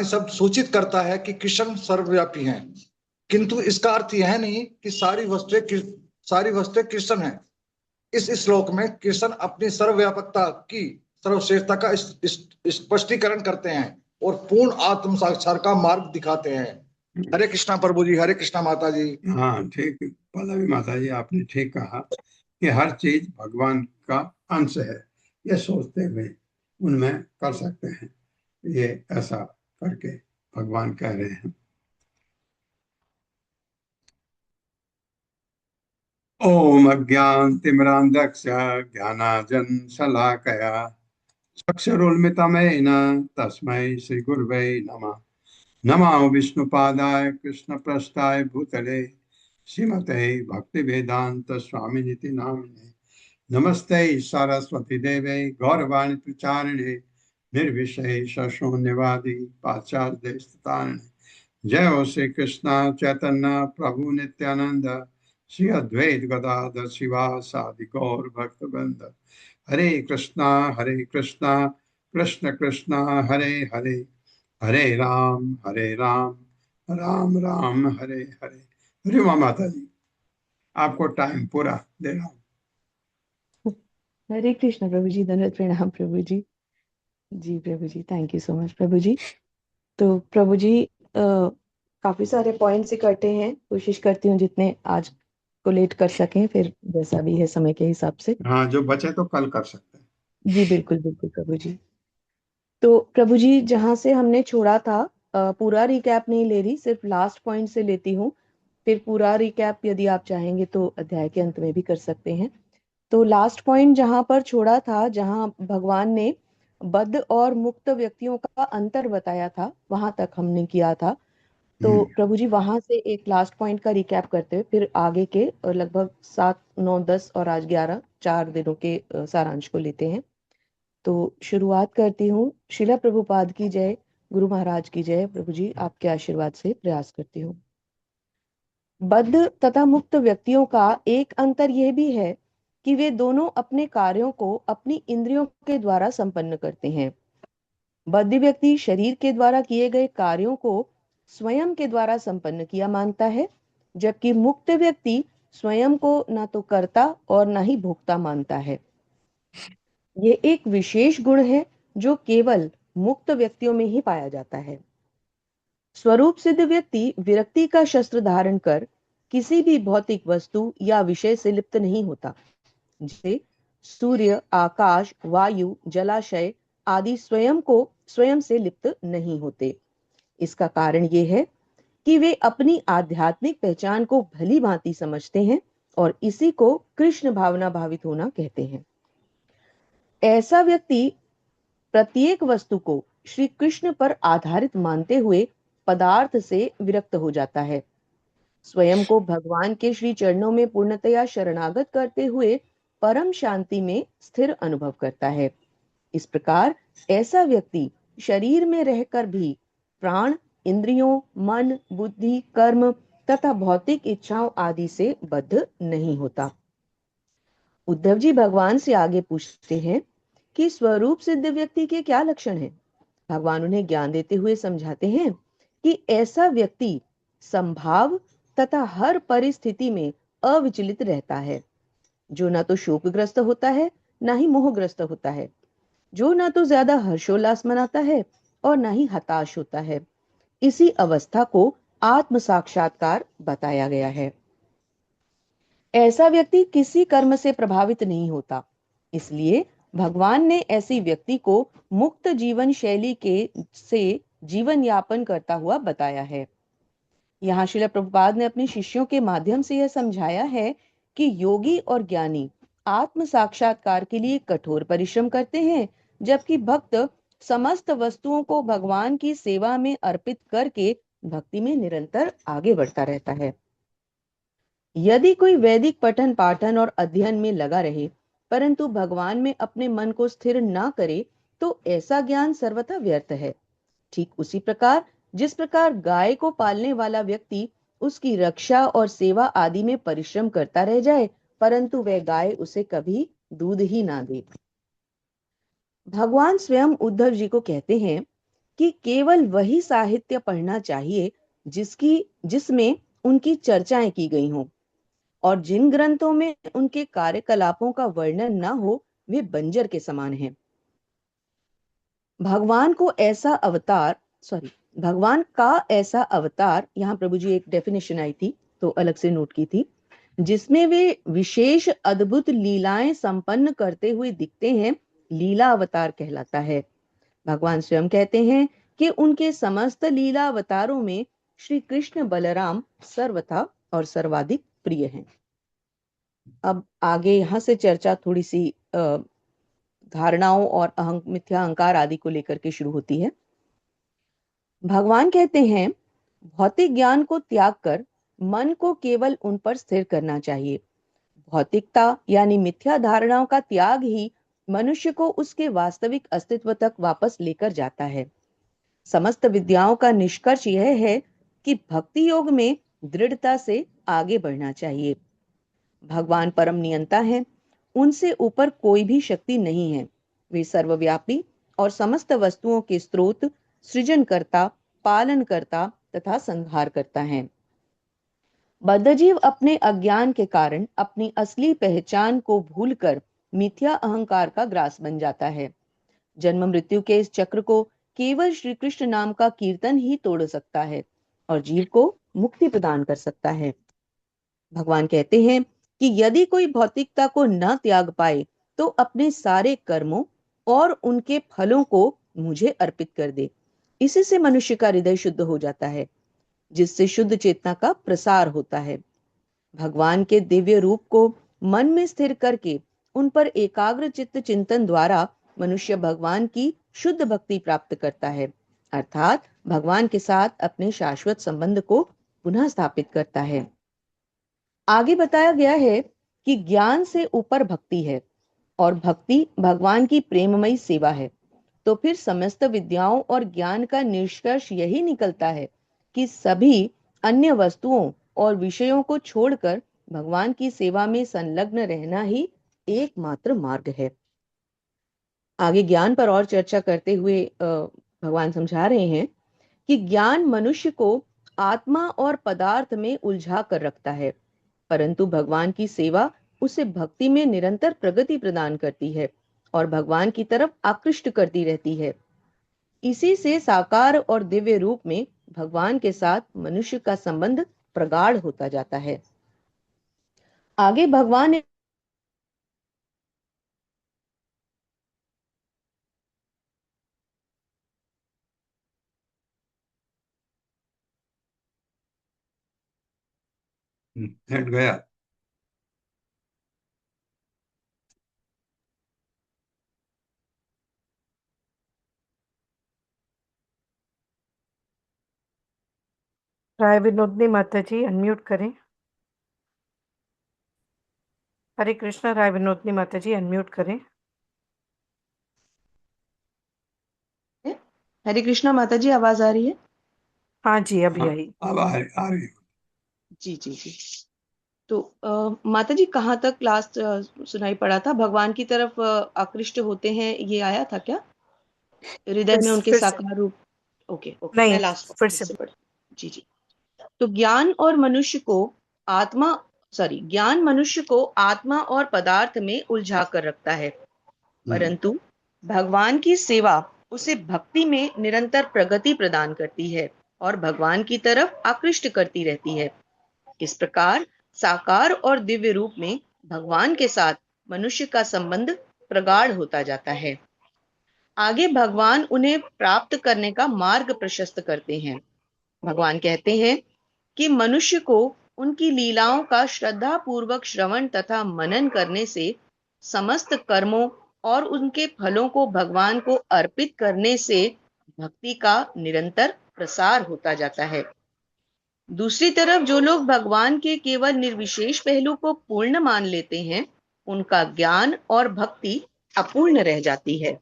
शब्द सूचित करता है कि कृष्ण सर्वव्यापी हैं, किंतु इसका अर्थ यह नहीं कि सारी वस्तुएं कृष्ण हैं। इस श्लोक में कृष्ण अपनी सर्वव्यापकता की सर्वश्रेष्ठता का स्पष्टीकरण करते हैं और पूर्ण आत्म साक्षात्कार का मार्ग दिखाते हैं। हरे कृष्णा प्रभु जी, हरे कृष्णा माता जी। हाँ ठीक, पल्लवी माता जी आपने ठीक कहा कि हर चीज भगवान का अंश है, ये सोचते हुए उनमें कर सकते हैं। ये ऐसा करके भगवान कह रहे हैं। ओम अज्ञानतिमिरान्धस्य ज्ञानाञ्जनशलाकया चक्षुरुन्मिलितमेन तस्मै श्रीगुरवे नमः। नमो विष्णुपादाय कृष्णप्रस्थाय भूतले श्रीमते भक्तिवेदांत स्वामिनिति नामिने। नमस्ते सरस्वती देवे गौरवाणी प्रचारिणे निर्विशेष शून्यवादी पाश्चात्य देशतारिणे। जय हो श्री कृष्ण चैतन्य प्रभु नित्यानंद श्री अद्वैत गदाधर शिवासादि गौर भक्तवृंद। हरे कृष्णा कृष्ण कृष्ण हरे हरे, हरे राम राम राम हरे हरे। हरे माता जी, आपको टाइम पूरा दे रहा हूँ। हरे कृष्ण प्रभु जी, धन्यवाद, प्रणाम प्रभु जी। जी प्रभु जी, थैंक यू सो मच प्रभु जी। तो प्रभु जी काफी सारे पॉइंट्स इकट्ठे हैं, कोशिश करती हूँ जितने आज कोलेट कर सकें, फिर जैसा भी है समय के हिसाब से। हाँ, जो बचे तो कल कर सकते हैं। जी बिल्कुल बिल्कुल प्रभु जी। तो प्रभु जी जहाँ से हमने छोड़ा था, पूरा रिकैप नहीं ले रही, सिर्फ लास्ट पॉइंट से लेती हूँ, फिर पूरा रिकैप यदि आप चाहेंगे तो अध्याय के अंत में भी कर सकते हैं। तो लास्ट पॉइंट जहां पर छोड़ा था, जहां भगवान ने बद्ध और मुक्त व्यक्तियों का अंतर बताया था, वहां तक हमने किया था। तो प्रभु जी वहां से एक लास्ट पॉइंट का रिकैप करते हुए फिर आगे के लगभग 7, 9, 10 और आज 11, 4 दिनों के सारांश को लेते हैं। तो शुरुआत करती हूँ। शिला प्रभुपाद की जय, गुरु महाराज की जय। प्रभु जी आपके आशीर्वाद से प्रयास करती हूँ। बद्ध तथा मुक्त व्यक्तियों का एक अंतर यह भी है कि वे दोनों अपने कार्यों को अपनी इंद्रियों के द्वारा संपन्न करते हैं। बद्ध व्यक्ति शरीर के द्वारा किए गए कार्यों को स्वयं के द्वारा संपन्न किया मानता है, जबकि मुक्त व्यक्ति स्वयं को न तो कर्ता और न ही भोक्ता मानता है। यह एक विशेष गुण है जो केवल मुक्त व्यक्तियों में ही पाया जाता है। स्वरूप सिद्ध व्यक्ति विरक्ति का शस्त्र धारण कर किसी भी भौतिक वस्तु या विषय से लिप्त नहीं होता। जैसे सूर्य, आकाश, वायु, जलाशय आदि स्वयं से लिप्त नहीं होते। इसका कारण यह है कि वे अपनी आध्यात्मिक पहचान को भली भांति समझते हैं और इसी को कृष्ण भावना भावित होना कहते हैं। ऐसा व्यक्ति प्रत्येक वस्तु को श्री कृष्ण पर आधारित मानते हुए पदार्थ से विरक्त हो जाता है। स्वयं को भगवान के श्री चरणों में पूर्णतया शरणागत करते हुए परम शांति में स्थिर अनुभव करता है। इस प्रकार ऐसा व्यक्ति शरीर में रहकर भी प्राण, इंद्रियों, मन, बुद्धि, कर्म तथा भौतिक इच्छाओं आदि से बद्ध नहीं होता। उद्धव जी भगवान से आगे पूछते हैं कि स्वरूप सिद्ध व्यक्ति के क्या लक्षण हैं। भगवान उन्हें ज्ञान देते हुए समझाते हैं कि ऐसा व्यक्ति संभाव तथा हर परिस्थिति में अविचलित रहता है, जो ना तो शोकग्रस्त होता है ना ही मोहग्रस्त होता है, जो ना तो ज्यादा हर्षोल्लास मनाता है और ना ही हताश होता है। इसी अवस्था को आत्म साक्षात्कार बताया गया है। ऐसा व्यक्ति किसी कर्म से प्रभावित नहीं होता, इसलिए भगवान ने ऐसी व्यक्ति को मुक्त जीवन शैली से जीवन यापन करता हुआ बताया है। यहाँ श्रील प्रभुपाद ने अपने शिष्यों के माध्यम से यह समझाया है कि योगी और ज्ञानी आत्म साक्षात्कार के लिए कठोर परिश्रम करते हैं, जबकि भक्त समस्त वस्तुओं को भगवान की सेवा में अर्पित करके भक्ति में निरंतर आगे बढ़ता रहता है। यदि कोई वैदिक पठन पाठन और अध्ययन में लगा रहे परंतु भगवान में अपने मन को स्थिर ना करे तो ऐसा ज्ञान सर्वथा व्यर्थ है। ठीक उसी प्रकार जिस प्रकार गाय को पालने वाला व्यक्ति उसकी रक्षा और सेवा आदि में परिश्रम करता रह जाए, परंतु वह गाय उसे कभी दूध ही ना दे। भगवान स्वयं उद्धव जी को कहते हैं कि केवल वही साहित्य पढ़ना चाहिए जिसमें उनकी चर्चाएं की गई हों, और जिन ग्रंथों में उनके कार्यकलापों का वर्णन न हो वे बंजर के समान हैं। भगवान का ऐसा अवतार, यहाँ प्रभु जी एक डेफिनेशन आई थी तो अलग से नोट की थी, जिसमें वे विशेष अद्भुत लीलाएं संपन्न करते हुए दिखते हैं, लीला अवतार कहलाता है। भगवान स्वयं कहते हैं कि उनके समस्त लीला अवतारों में श्री कृष्ण बलराम सर्वथा और सर्वाधिक प्रिय हैं। अब आगे यहाँ से चर्चा थोड़ी सी धारणाओं और मिथ्या अहंकार आदि को लेकर के शुरू होती है। भगवान कहते हैं भौतिक ज्ञान को त्याग कर मन को केवल उन पर स्थिर करना चाहिए। भौतिकता यानी मिथ्या धारणाओं का त्याग ही मनुष्य को उसके वास्तविक अस्तित्व तक वापस लेकर जाता है। समस्त विद्याओं का निष्कर्ष यह है कि भक्ति योग में दृढ़ता से आगे बढ़ना चाहिए। भगवान परम नियंता हैं, उनसे ऊपर कोई भी शक्ति नहीं है। वे सर्वव्यापी और समस्त वस्तुओं के स्रोत, सृजनकर्ता, पालनकर्ता तथा संहार करता है। बद्धजीव अपने अज्ञान के कारण अपनी असली पहचान को भूलकर मिथ्या अहंकार का ग्रास बन जाता है। जन्म मृत्यु के इस चक्र को केवल श्री कृष्ण नाम का कीर्तन ही तोड़ सकता है और जीव को मुक्ति प्रदान कर सकता है। भगवान कहते हैं कि यदि कोई भौतिकता को न त्याग पाए तो अपने सारे कर्मों और उनके फलों को मुझे अर्पित कर दे। इसी से मनुष्य का हृदय शुद्ध हो जाता है, जिससे शुद्ध चेतना का प्रसार होता है। भगवान के दिव्य रूप को मन में स्थिर करके उन पर एकाग्र चित्त चिंतन द्वारा मनुष्य भगवान की शुद्ध भक्ति प्राप्त करता है, अर्थात भगवान के साथ अपने शाश्वत संबंध को पुनः स्थापित करता है। आगे बताया गया है कि ज्ञान से ऊपर भक्ति है और भक्ति भगवान की प्रेममयी सेवा है। तो फिर समस्त विद्याओं और ज्ञान का निष्कर्ष यही निकलता है कि सभी अन्य वस्तुओं और विषयों को छोड़कर भगवान की सेवा में संलग्न रहना ही एकमात्र मार्ग है। आगे ज्ञान पर और चर्चा करते हुए भगवान समझा रहे हैं कि ज्ञान मनुष्य को आत्मा और पदार्थ में उलझा कर रखता है, परंतु भगवान की सेवा उसे भक्ति में निरंतर प्रगति प्रदान करती है और भगवान की तरफ आकृष्ट करती रहती है। इसी से साकार और दिव्य रूप में भगवान के साथ मनुष्य का संबंध प्रगाढ़ होता जाता है। आगे भगवान ने हट गया। राय विनोदनी माता जी अनम्यूट करें। हरे कृष्णा, राय विनोदनी माता जी अनम्यूट करें। हरे कृष्णा माता जी, आवाज आ रही है? हाँ जी, अभी आई। अब आ रही। जी जी जी। तो माता जी कहाँ तक लास्ट सुनाई पड़ा था? भगवान की तरफ आकृष्ट होते हैं, ये आया था क्या? हृदय में उनके साकार रूप। ओके ओके, मैं लास्ट फिर से पढ़। जी जी। तो ज्ञान मनुष्य को आत्मा और पदार्थ में उलझा कर रखता है, परंतु भगवान की सेवा उसे भक्ति में निरंतर प्रगति प्रदान करती है और भगवान की तरफ आकृष्ट करती रहती है। इस प्रकार साकार और दिव्य रूप में भगवान के साथ मनुष्य का संबंध प्रगाढ़ होता जाता है। आगे भगवान उन्हें प्राप्त करने का मार्ग प्रशस्त करते हैं। भगवान कहते हैं कि मनुष्य को उनकी लीलाओं का श्रद्धा पूर्वक श्रवण तथा मनन करने से समस्त कर्मों और उनके फलों को भगवान को अर्पित करने से भक्ति का निरंतर प्रसार होता जाता है। दूसरी तरफ जो लोग भगवान के केवल निर्विशेष पहलू को पूर्ण मान लेते हैं, उनका ज्ञान और भक्ति अपूर्ण रह जाती है।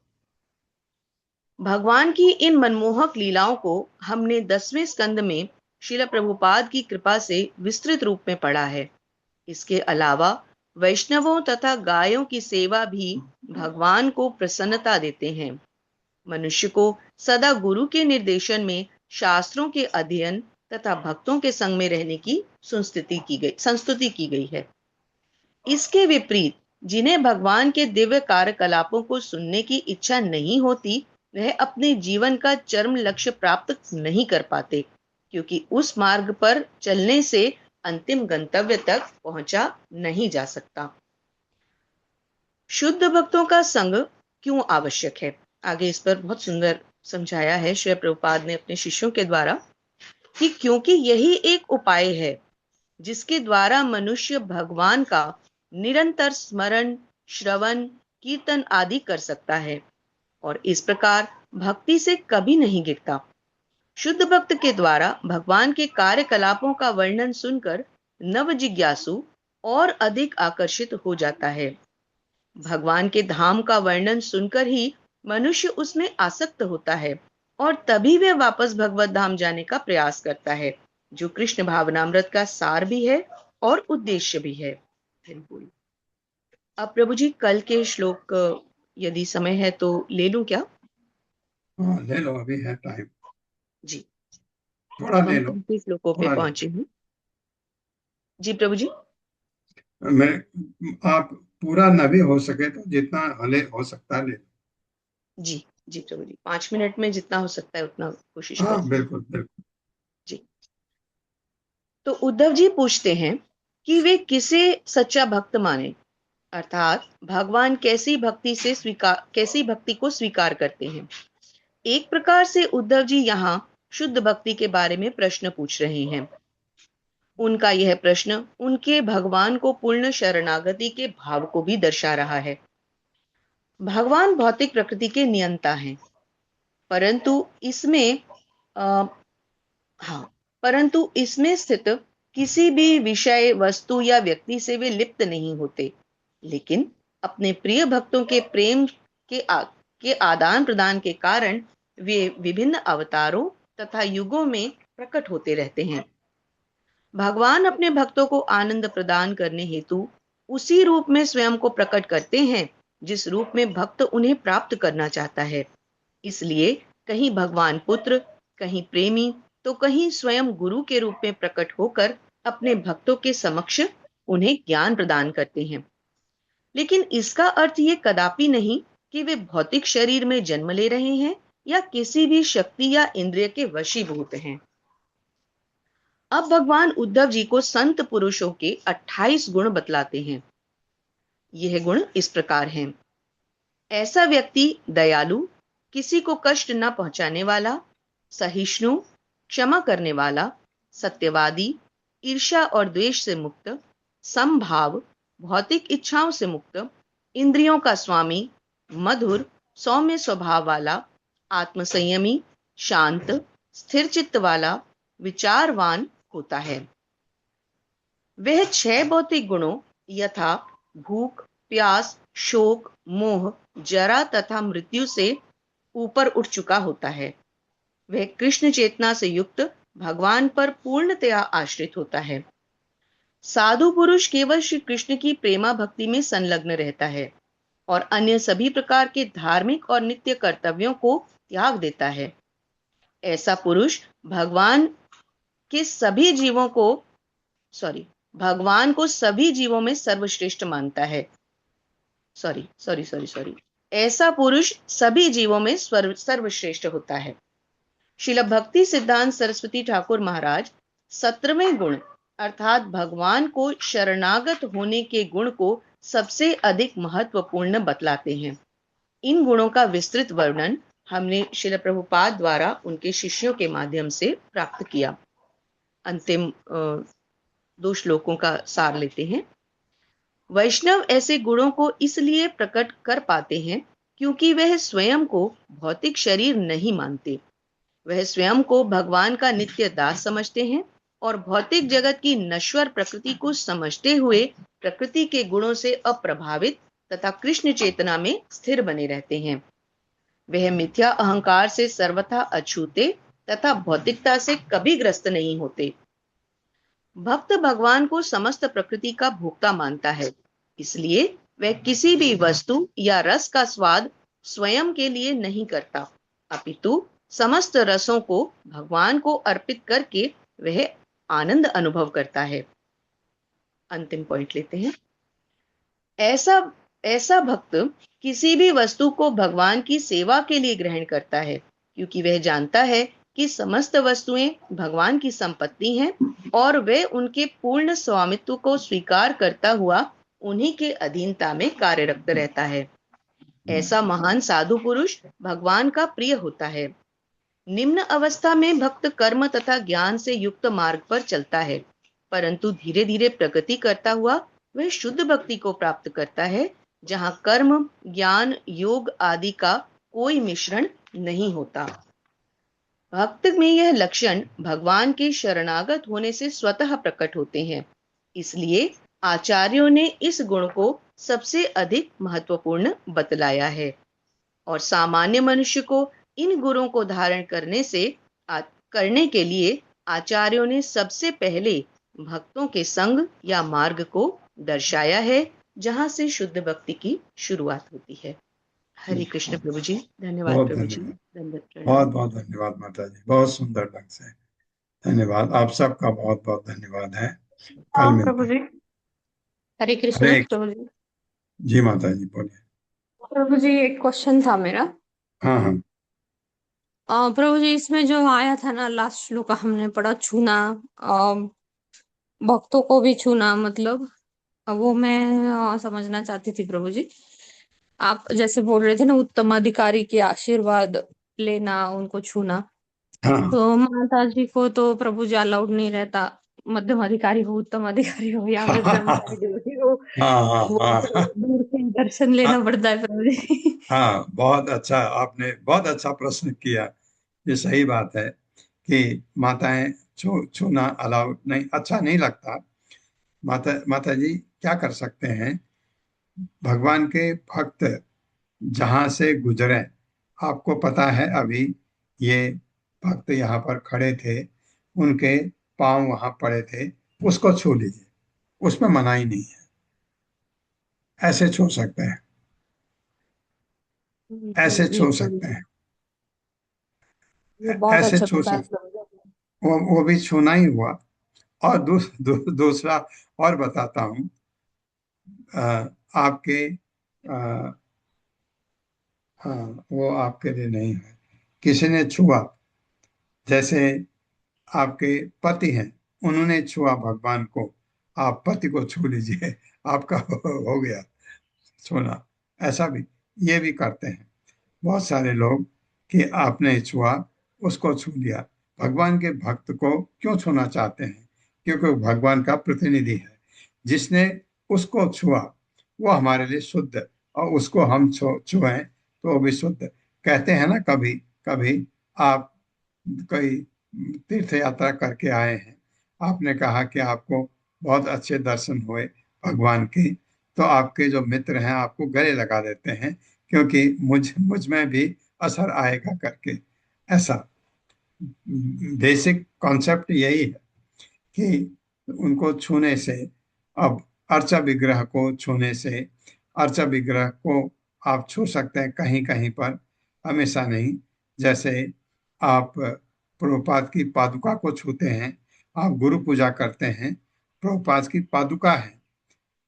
भगवान की इन मनमोहक लीलाओं को हमने 10वें स्कंद में श्रील प्रभुपाद की कृपा से विस्तृत रूप में पढ़ा है। इसके अलावा वैष्णवों तथा गायों की सेवा भी भगवान को प्रसन्नता देते हैं। मनुष्य को सदा गुरु के निर्देशन में शास्त्रों के अध्ययन तथा भक्तों के संग में रहने की संस्तुति की गई है। इसके विपरीत जिन्हें भगवान के दिव्य कार्यकलापों को सुनने की इच्छा नहीं होती, वह अपने जीवन का चरम लक्ष्य प्राप्त नहीं कर पाते, क्योंकि उस मार्ग पर चलने से अंतिम गंतव्य तक पहुंचा नहीं जा सकता। शुद्ध भक्तों का संग क्यों आवश्यक है? आगे इस पर बहुत सुंदर समझाया है श्री प्रभुपाद ने अपने शिष्यों के द्वारा कि क्योंकि यही एक उपाय है जिसके द्वारा मनुष्य भगवान का निरंतर स्मरण, श्रवण, कीर्तन आदि कर सकता है और इस प्रकार भक्ति से कभी नहीं गिरता। शुद्ध भक्त के द्वारा भगवान के कार्यकलापों का वर्णन सुनकर नव जिज्ञासु और अधिक आकर्षित हो जाता है। भगवान के धाम का वर्णन सुनकर ही मनुष्य उसमें आसक्त होता है और तभी वह वापस भगवत धाम जाने का प्रयास करता है, जो कृष्ण भावनामृत का सार भी है और उद्देश्य भी है। अब प्रभु जी कल के श्लोक यदि समय है तो ले लूं क्या? हाँ ले लो, अभी है टाइम जी, थोड़ा ले लो। श्लोकों पे पहुंचे हैं जी प्रभु जी। मैं आप पूरा न भी हो सके तो जितना हले हो सकता है ले। जी जी प्रभु जी, 5 मिनट में जितना हो सकता है उतना कोशिश हाँ करें। बिल्कुल बिल्कुल जी। तो उद्धव जी पूछते हैं कि वे किसे सच्चा भक्त माने, अर्थात भगवान कैसी भक्ति को स्वीकार करते हैं। एक प्रकार से उद्धव जी यहाँ शुद्ध भक्ति के बारे में प्रश्न पूछ रहे हैं। उनका यह प्रश्न उनके भगवान को पूर्ण शरणागति के भाव को भी दर्शा रहा है। भगवान भौतिक प्रकृति के नियंता हैं, परंतु इसमें स्थित किसी भी विषय, वस्तु या व्यक्ति से वे लिप्त नहीं होते, लेकिन अपने प्रिय भक्तों के प्रेम के आदान प्रदान के कारण वे विभिन्न अवतारों तथा युगों में प्रकट होते रहते हैं। भगवान अपने भक्तों को आनंद प्रदान करने हेतु उसी रूप में स्वयं को प्रकट करते हैं जिस रूप में भक्त उन्हें प्राप्त करना चाहता है। इसलिए कहीं भगवान पुत्र, कहीं प्रेमी, तो कहीं स्वयं गुरु के रूप में प्रकट होकर अपने भक्तों के समक्ष उन्हें ज्ञान प्रदान करते हैं। लेकिन इसका अर्थ ये कदापि नहीं कि वे भौतिक शरीर में जन्म ले रहे हैं या किसी भी शक्ति या इंद्रिय के वशीभूत हैं। अब भगवान उद्धव जी को संत पुरुषों के 28 गुण बतलाते हैं। यह गुण इस प्रकार हैं। ऐसा व्यक्ति दयालु, किसी को कष्ट न पहुंचाने वाला, सहिष्णु, क्षमा करने वाला, सत्यवादी, ईर्ष्या और द्वेष से मुक्त, समभाव, भौतिक इच्छाओं से मुक्त, इंद्रियों का स्वामी, मधुर, सौम्य स्वभाव वाला, आत्मसंयमी, शांत, स्थिर चित्त वाला, विचारवान होता है। वह 6 भौतिक गुणों यथा भूख, प्यास, शोक, मोह, जरा तथा मृत्यु से ऊपर उठ चुका होता है। वह कृष्ण चेतना से युक्त भगवान पर पूर्णतया आश्रित होता है। साधु पुरुष केवल श्री कृष्ण की प्रेमा भक्ति में संलग्न रहता है और अन्य सभी प्रकार के धार्मिक और नित्य कर्तव्यों को त्याग देता है। ऐसा पुरुष भगवान को सभी जीवों में सर्वश्रेष्ठ मानता है। ऐसा पुरुष सभी जीवों में सर्वश्रेष्ठ होता है। श्रील भक्ति सिद्धांत सरस्वती ठाकुर महाराज 17वें गुण अर्थात भगवान को शरणागत होने के गुण को सबसे अधिक महत्वपूर्ण बतलाते हैं। इन गुणों का विस्तृत वर्णन हमने श्रील प्रभुपाद द्वारा उनके शिष्यों के माध्यम से प्राप्त किया। अंतिम 2 श्लोकों का सार लेते हैं। वैष्णव ऐसे गुणों को इसलिए प्रकट कर पाते हैं क्योंकि वह स्वयं को भौतिक शरीर नहीं मानते। वह स्वयं को भगवान का नित्य दास समझते हैं और भौतिक जगत की नश्वर प्रकृति को समझते हुए प्रकृति के गुणों से अप्रभावित तथा कृष्ण चेतना में स्थिर बने रहते हैं। वह मिथ्या अहंकार से सर्वथा अछूते तथा भौतिकता से कभी ग्रस्त नहीं होते। भक्त भगवान को समस्त प्रकृति का भोक्ता मानता है, इसलिए वह किसी भी वस्तु या रस का स्वाद स्वयं के लिए नहीं करता, अपितु समस्त रसों को भगवान को अर्पित करके वह आनंद अनुभव करता है। अंतिम पॉइंट लेते हैं। ऐसा भक्त किसी भी वस्तु को भगवान की सेवा के लिए ग्रहण करता है, क्योंकि वह जानता है कि समस्त वस्तुएं भगवान की संपत्ति हैं और वे उनके पूर्ण स्वामित्व को स्वीकार करता हुआ उन्हीं के अधीनता में कार्यरत रहता है। ऐसा महान साधु पुरुष भगवान का प्रिय होता है। निम्न अवस्था में भक्त कर्म तथा ज्ञान से युक्त मार्ग पर चलता है, परंतु धीरे धीरे प्रगति करता हुआ वह शुद्ध भक्ति को प्राप्त करता है, जहां कर्म, ज्ञान, योग आदि का कोई मिश्रण नहीं होता। भक्त में यह लक्षण भगवान के शरणागत होने से स्वतः प्रकट होते हैं, इसलिए आचार्यों ने इस गुण को सबसे अधिक महत्वपूर्ण बतलाया है और सामान्य मनुष्य को इन गुणों को धारण करने के लिए आचार्यों ने सबसे पहले भक्तों के संग या मार्ग को दर्शाया है, जहां से शुद्ध भक्ति की शुरुआत होती है। हरे कृष्ण प्रभु जी। धन्यवाद बहुत प्रभु जी। धन्यवाद, बहुत बहुत धन्यवाद माता जी, बहुत सुंदर ढंग से धन्यवाद। आप सबका बहुत बहुत धन्यवाद है। कल मिलते प्रभु जी। हरे कृष्ण हरे प्रभु जी। जी माता जी बोलिए। प्रभु जी एक क्वेश्चन था मेरा। हाँ हाँ प्रभु जी इसमें जो आया था ना लास्ट श्लोक हमने पढ़ा, छूना, भक्तों को भी छूना, मतलब वो मैं समझना चाहती थी प्रभु जी। आप जैसे बोल रहे थे ना, उत्तम अधिकारी के आशीर्वाद लेना, उनको छूना, हाँ तो माता जी को तो प्रभु जी अलाउड नहीं रहता, मध्यम अधिकारी हो, उत्तम अधिकारी हो या वृद्धाधिकारी हो, हाँ वो हाँ तो दूर से दर्शन लेना पड़ता है प्रभु जी। हाँ, बहुत अच्छा, आपने बहुत अच्छा प्रश्न किया। ये सही बात है कि माताएं छूना अलाउड नहीं, अच्छा नहीं लगता। माता जी क्या कर सकते हैं, भगवान के भक्त जहां से गुजरे, आपको पता है अभी ये भक्त यहाँ पर खड़े थे, उनके पांव वहां पड़े थे, उसको छू लीजिए, उसमें मनाही नहीं है, ऐसे छू सकते हैं, ऐसे जी छू प्रभु सकते जी, हैं, ये बहुत ऐसे अच्छा छू बताया सकते, प्रभु जी। वो भी छूना ही हुआ। और दूसरा और बताता हूँ, आपके हाँ, वो आपके लिए नहीं है, किसी ने छुआ, जैसे आपके पति हैं, उन्होंने छुआ भगवान को, आप पति को छू लीजिए, आपका हो गया छूना। ऐसा भी, ये भी करते हैं बहुत सारे लोग कि आपने छुआ, उसको छू लिया। भगवान के भक्त को क्यों छूना चाहते हैं? क्योंकि वो भगवान का प्रतिनिधि है, जिसने उसको छुआ वो हमारे लिए शुद्ध, और उसको हम छुएं तो वो भी शुद्ध। कहते हैं ना, कभी कभी आप कोई तीर्थ यात्रा करके आए हैं, आपने कहा कि आपको बहुत अच्छे दर्शन हुए भगवान के, तो आपके जो मित्र हैं आपको गले लगा देते हैं, क्योंकि मुझ में भी असर आएगा करके। ऐसा बेसिक कॉन्सेप्ट यही है कि उनको छूने से, अब अर्चा विग्रह को छूने से, अर्चा विग्रह को आप छू सकते हैं कहीं कहीं पर, हमेशा नहीं। जैसे आप प्रभुपाद की पादुका को छूते हैं, आप गुरु पूजा करते हैं, प्रभुपाद की पादुका है,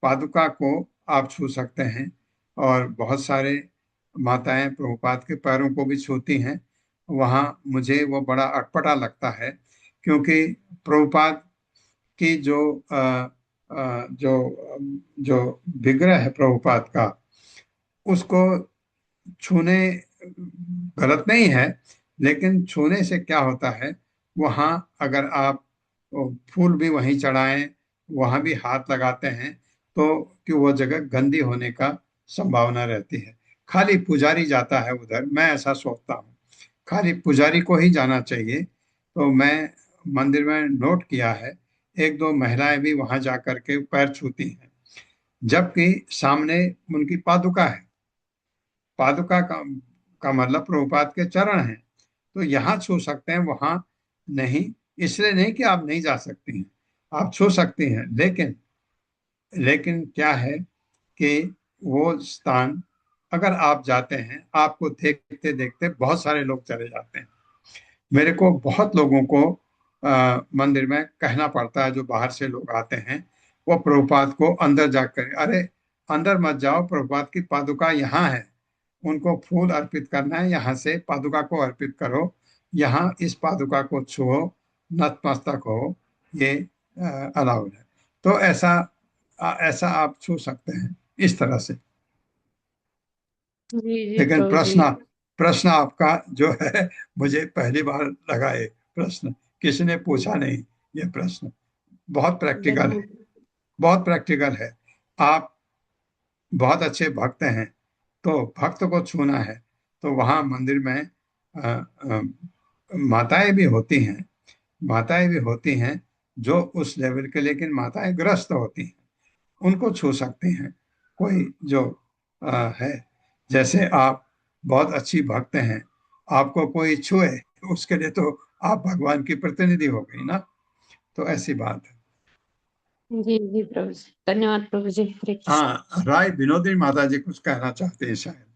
पादुका को आप छू सकते हैं। और बहुत सारे माताएं प्रभुपाद के पैरों को भी छूती हैं। वहाँ मुझे वो बड़ा अटपटा लगता है, क्योंकि प्रभुपाद की जो विग्रह है प्रभुपाद का, उसको छूने गलत नहीं है, लेकिन छूने से क्या होता है, वहाँ अगर आप फूल भी वहीं चढ़ाएं, वहाँ भी हाथ लगाते हैं, तो कि वो जगह गंदी होने का संभावना रहती है। खाली पुजारी जाता है उधर, मैं ऐसा सोचता हूँ, खाली पुजारी को ही जाना चाहिए। तो मैं मंदिर में नोट किया है, एक दो महिलाएं भी वहां जा करके पैर छूती हैं, जबकि सामने उनकी पादुका है। पादुका का मतलब प्रभुपाद के चरण हैं, तो यहाँ छू सकते हैं, वहां नहीं। इसलिए नहीं कि आप नहीं जा सकती हैं, आप छू सकती हैं, लेकिन क्या है कि वो स्थान अगर आप जाते हैं, आपको देखते देखते बहुत सारे लोग चले जाते हैं। मेरे को बहुत लोगों को मंदिर में कहना पड़ता है, जो बाहर से लोग आते हैं, वो प्रभुपाद को अंदर जाकर, अरे अंदर मत जाओ, प्रभुपाद की पादुका यहाँ है, उनको फूल अर्पित करना है, यहाँ से पादुका को अर्पित करो, यहाँ इस पादुका को छुओ, नतमस्तक हो, ये अलाउड है। तो ऐसा आप छू सकते हैं इस तरह से। जी जी लेकिन प्रभु जी। प्रश्न आपका जो है, मुझे पहली बार लगा ये प्रश्न, किसी ने पूछा नहीं ये प्रश्न। बहुत प्रैक्टिकल है, बहुत प्रैक्टिकल है। आप बहुत अच्छे भक्त हैं, तो भक्त को छूना है, तो वहां मंदिर में माताएं भी होती हैं, माताएं भी होती हैं जो उस लेवल के, लेकिन माताएं ग्रस्त होती हैं, उनको छू सकते हैं। कोई जो है, जैसे आप बहुत अच्छी भक्त हैं, आपको कोई छुए, उसके लिए तो आप भगवान की प्रतिनिधि हो गई ना, तो ऐसी बात है। जी जी प्रभु जी, धन्यवाद प्रभु जी। हरे कृष्ण। हाँ, राय विनोदी माता जी कुछ कहना चाहते हैं शायद।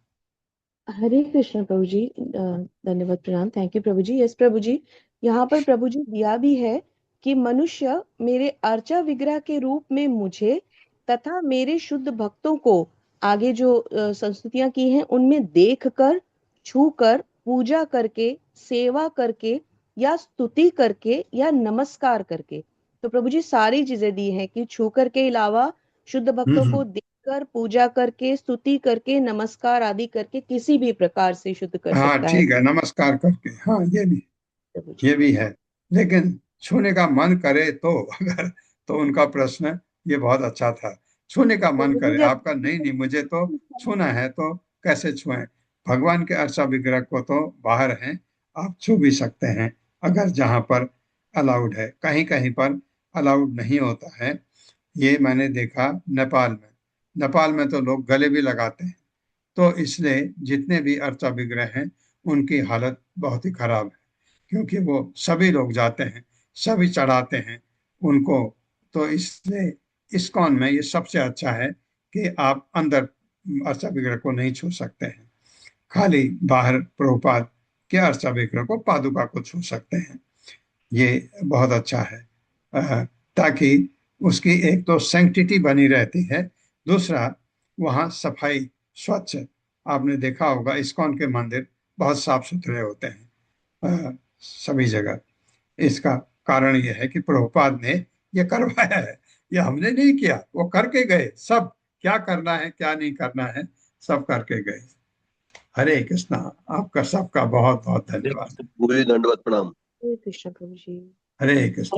हरे कृष्ण प्रभु जी, धन्यवाद, प्रणाम, थैंक यू प्रभु जी। यस प्रभु जी, यहाँ पर प्रभु जी दिया भी है कि मनुष्य मेरे अर्चा विग्रह के रूप में मुझे तथा मेरे शुद्ध भक्तों को, आगे जो संस्तुतियां की हैं उनमें देखकर, छूकर, पूजा करके, सेवा करके या स्तुति करके या नमस्कार करके। तो प्रभु जी सारी चीजें दी हैं कि छू कर के अलावा शुद्ध भक्तों को कर, पूजा करके, स्तुति करके, नमस्कार आदि करके किसी भी प्रकार से शुद्ध कर हाँ सकता है। ठीक है, नमस्कार करके, हाँ ये भी है। लेकिन छूने का मन करे तो, अगर, तो उनका प्रश्न ये बहुत अच्छा था। छूने का मन करे आपका, नहीं मुझे तो छूना है, तो कैसे छुएं? भगवान के अर्चा विग्रह को तो बाहर हैं, आप छू भी सकते हैं, अगर जहाँ पर अलाउड है। कहीं कहीं पर अलाउड नहीं होता है, ये मैंने देखा नेपाल में तो लोग गले भी लगाते हैं। तो इसलिए जितने भी अर्चा विग्रह हैं उनकी हालत बहुत ही खराब है, क्योंकि वो सभी लोग जाते हैं, सभी चढ़ाते हैं उनको। तो इसलिए इस्कॉन में ये सबसे अच्छा है कि आप अंदर अर्चा विग्रह को नहीं छू सकते हैं, खाली बाहर प्रभुपाद के अर्चा विग्रह को, पादुका को छू सकते हैं। ये बहुत अच्छा है, ताकि उसकी एक तो सैंक्टिटी बनी रहती है, दूसरा वहाँ सफाई, स्वच्छ। आपने देखा होगा इस्कॉन के मंदिर बहुत साफ सुथरे होते हैं सभी जगह। इसका कारण यह है कि प्रभुपाद ने ये करवाया है, ये हमने नहीं किया, वो करके गए। सब क्या करना है क्या नहीं करना है सब करके गए। हरे कृष्णा, आपका सबका बहुत बहुत धन्यवाद। पूरे दंडवत प्रणाम। हरे कृष्ण प्रभु जी। हरे कृष्ण।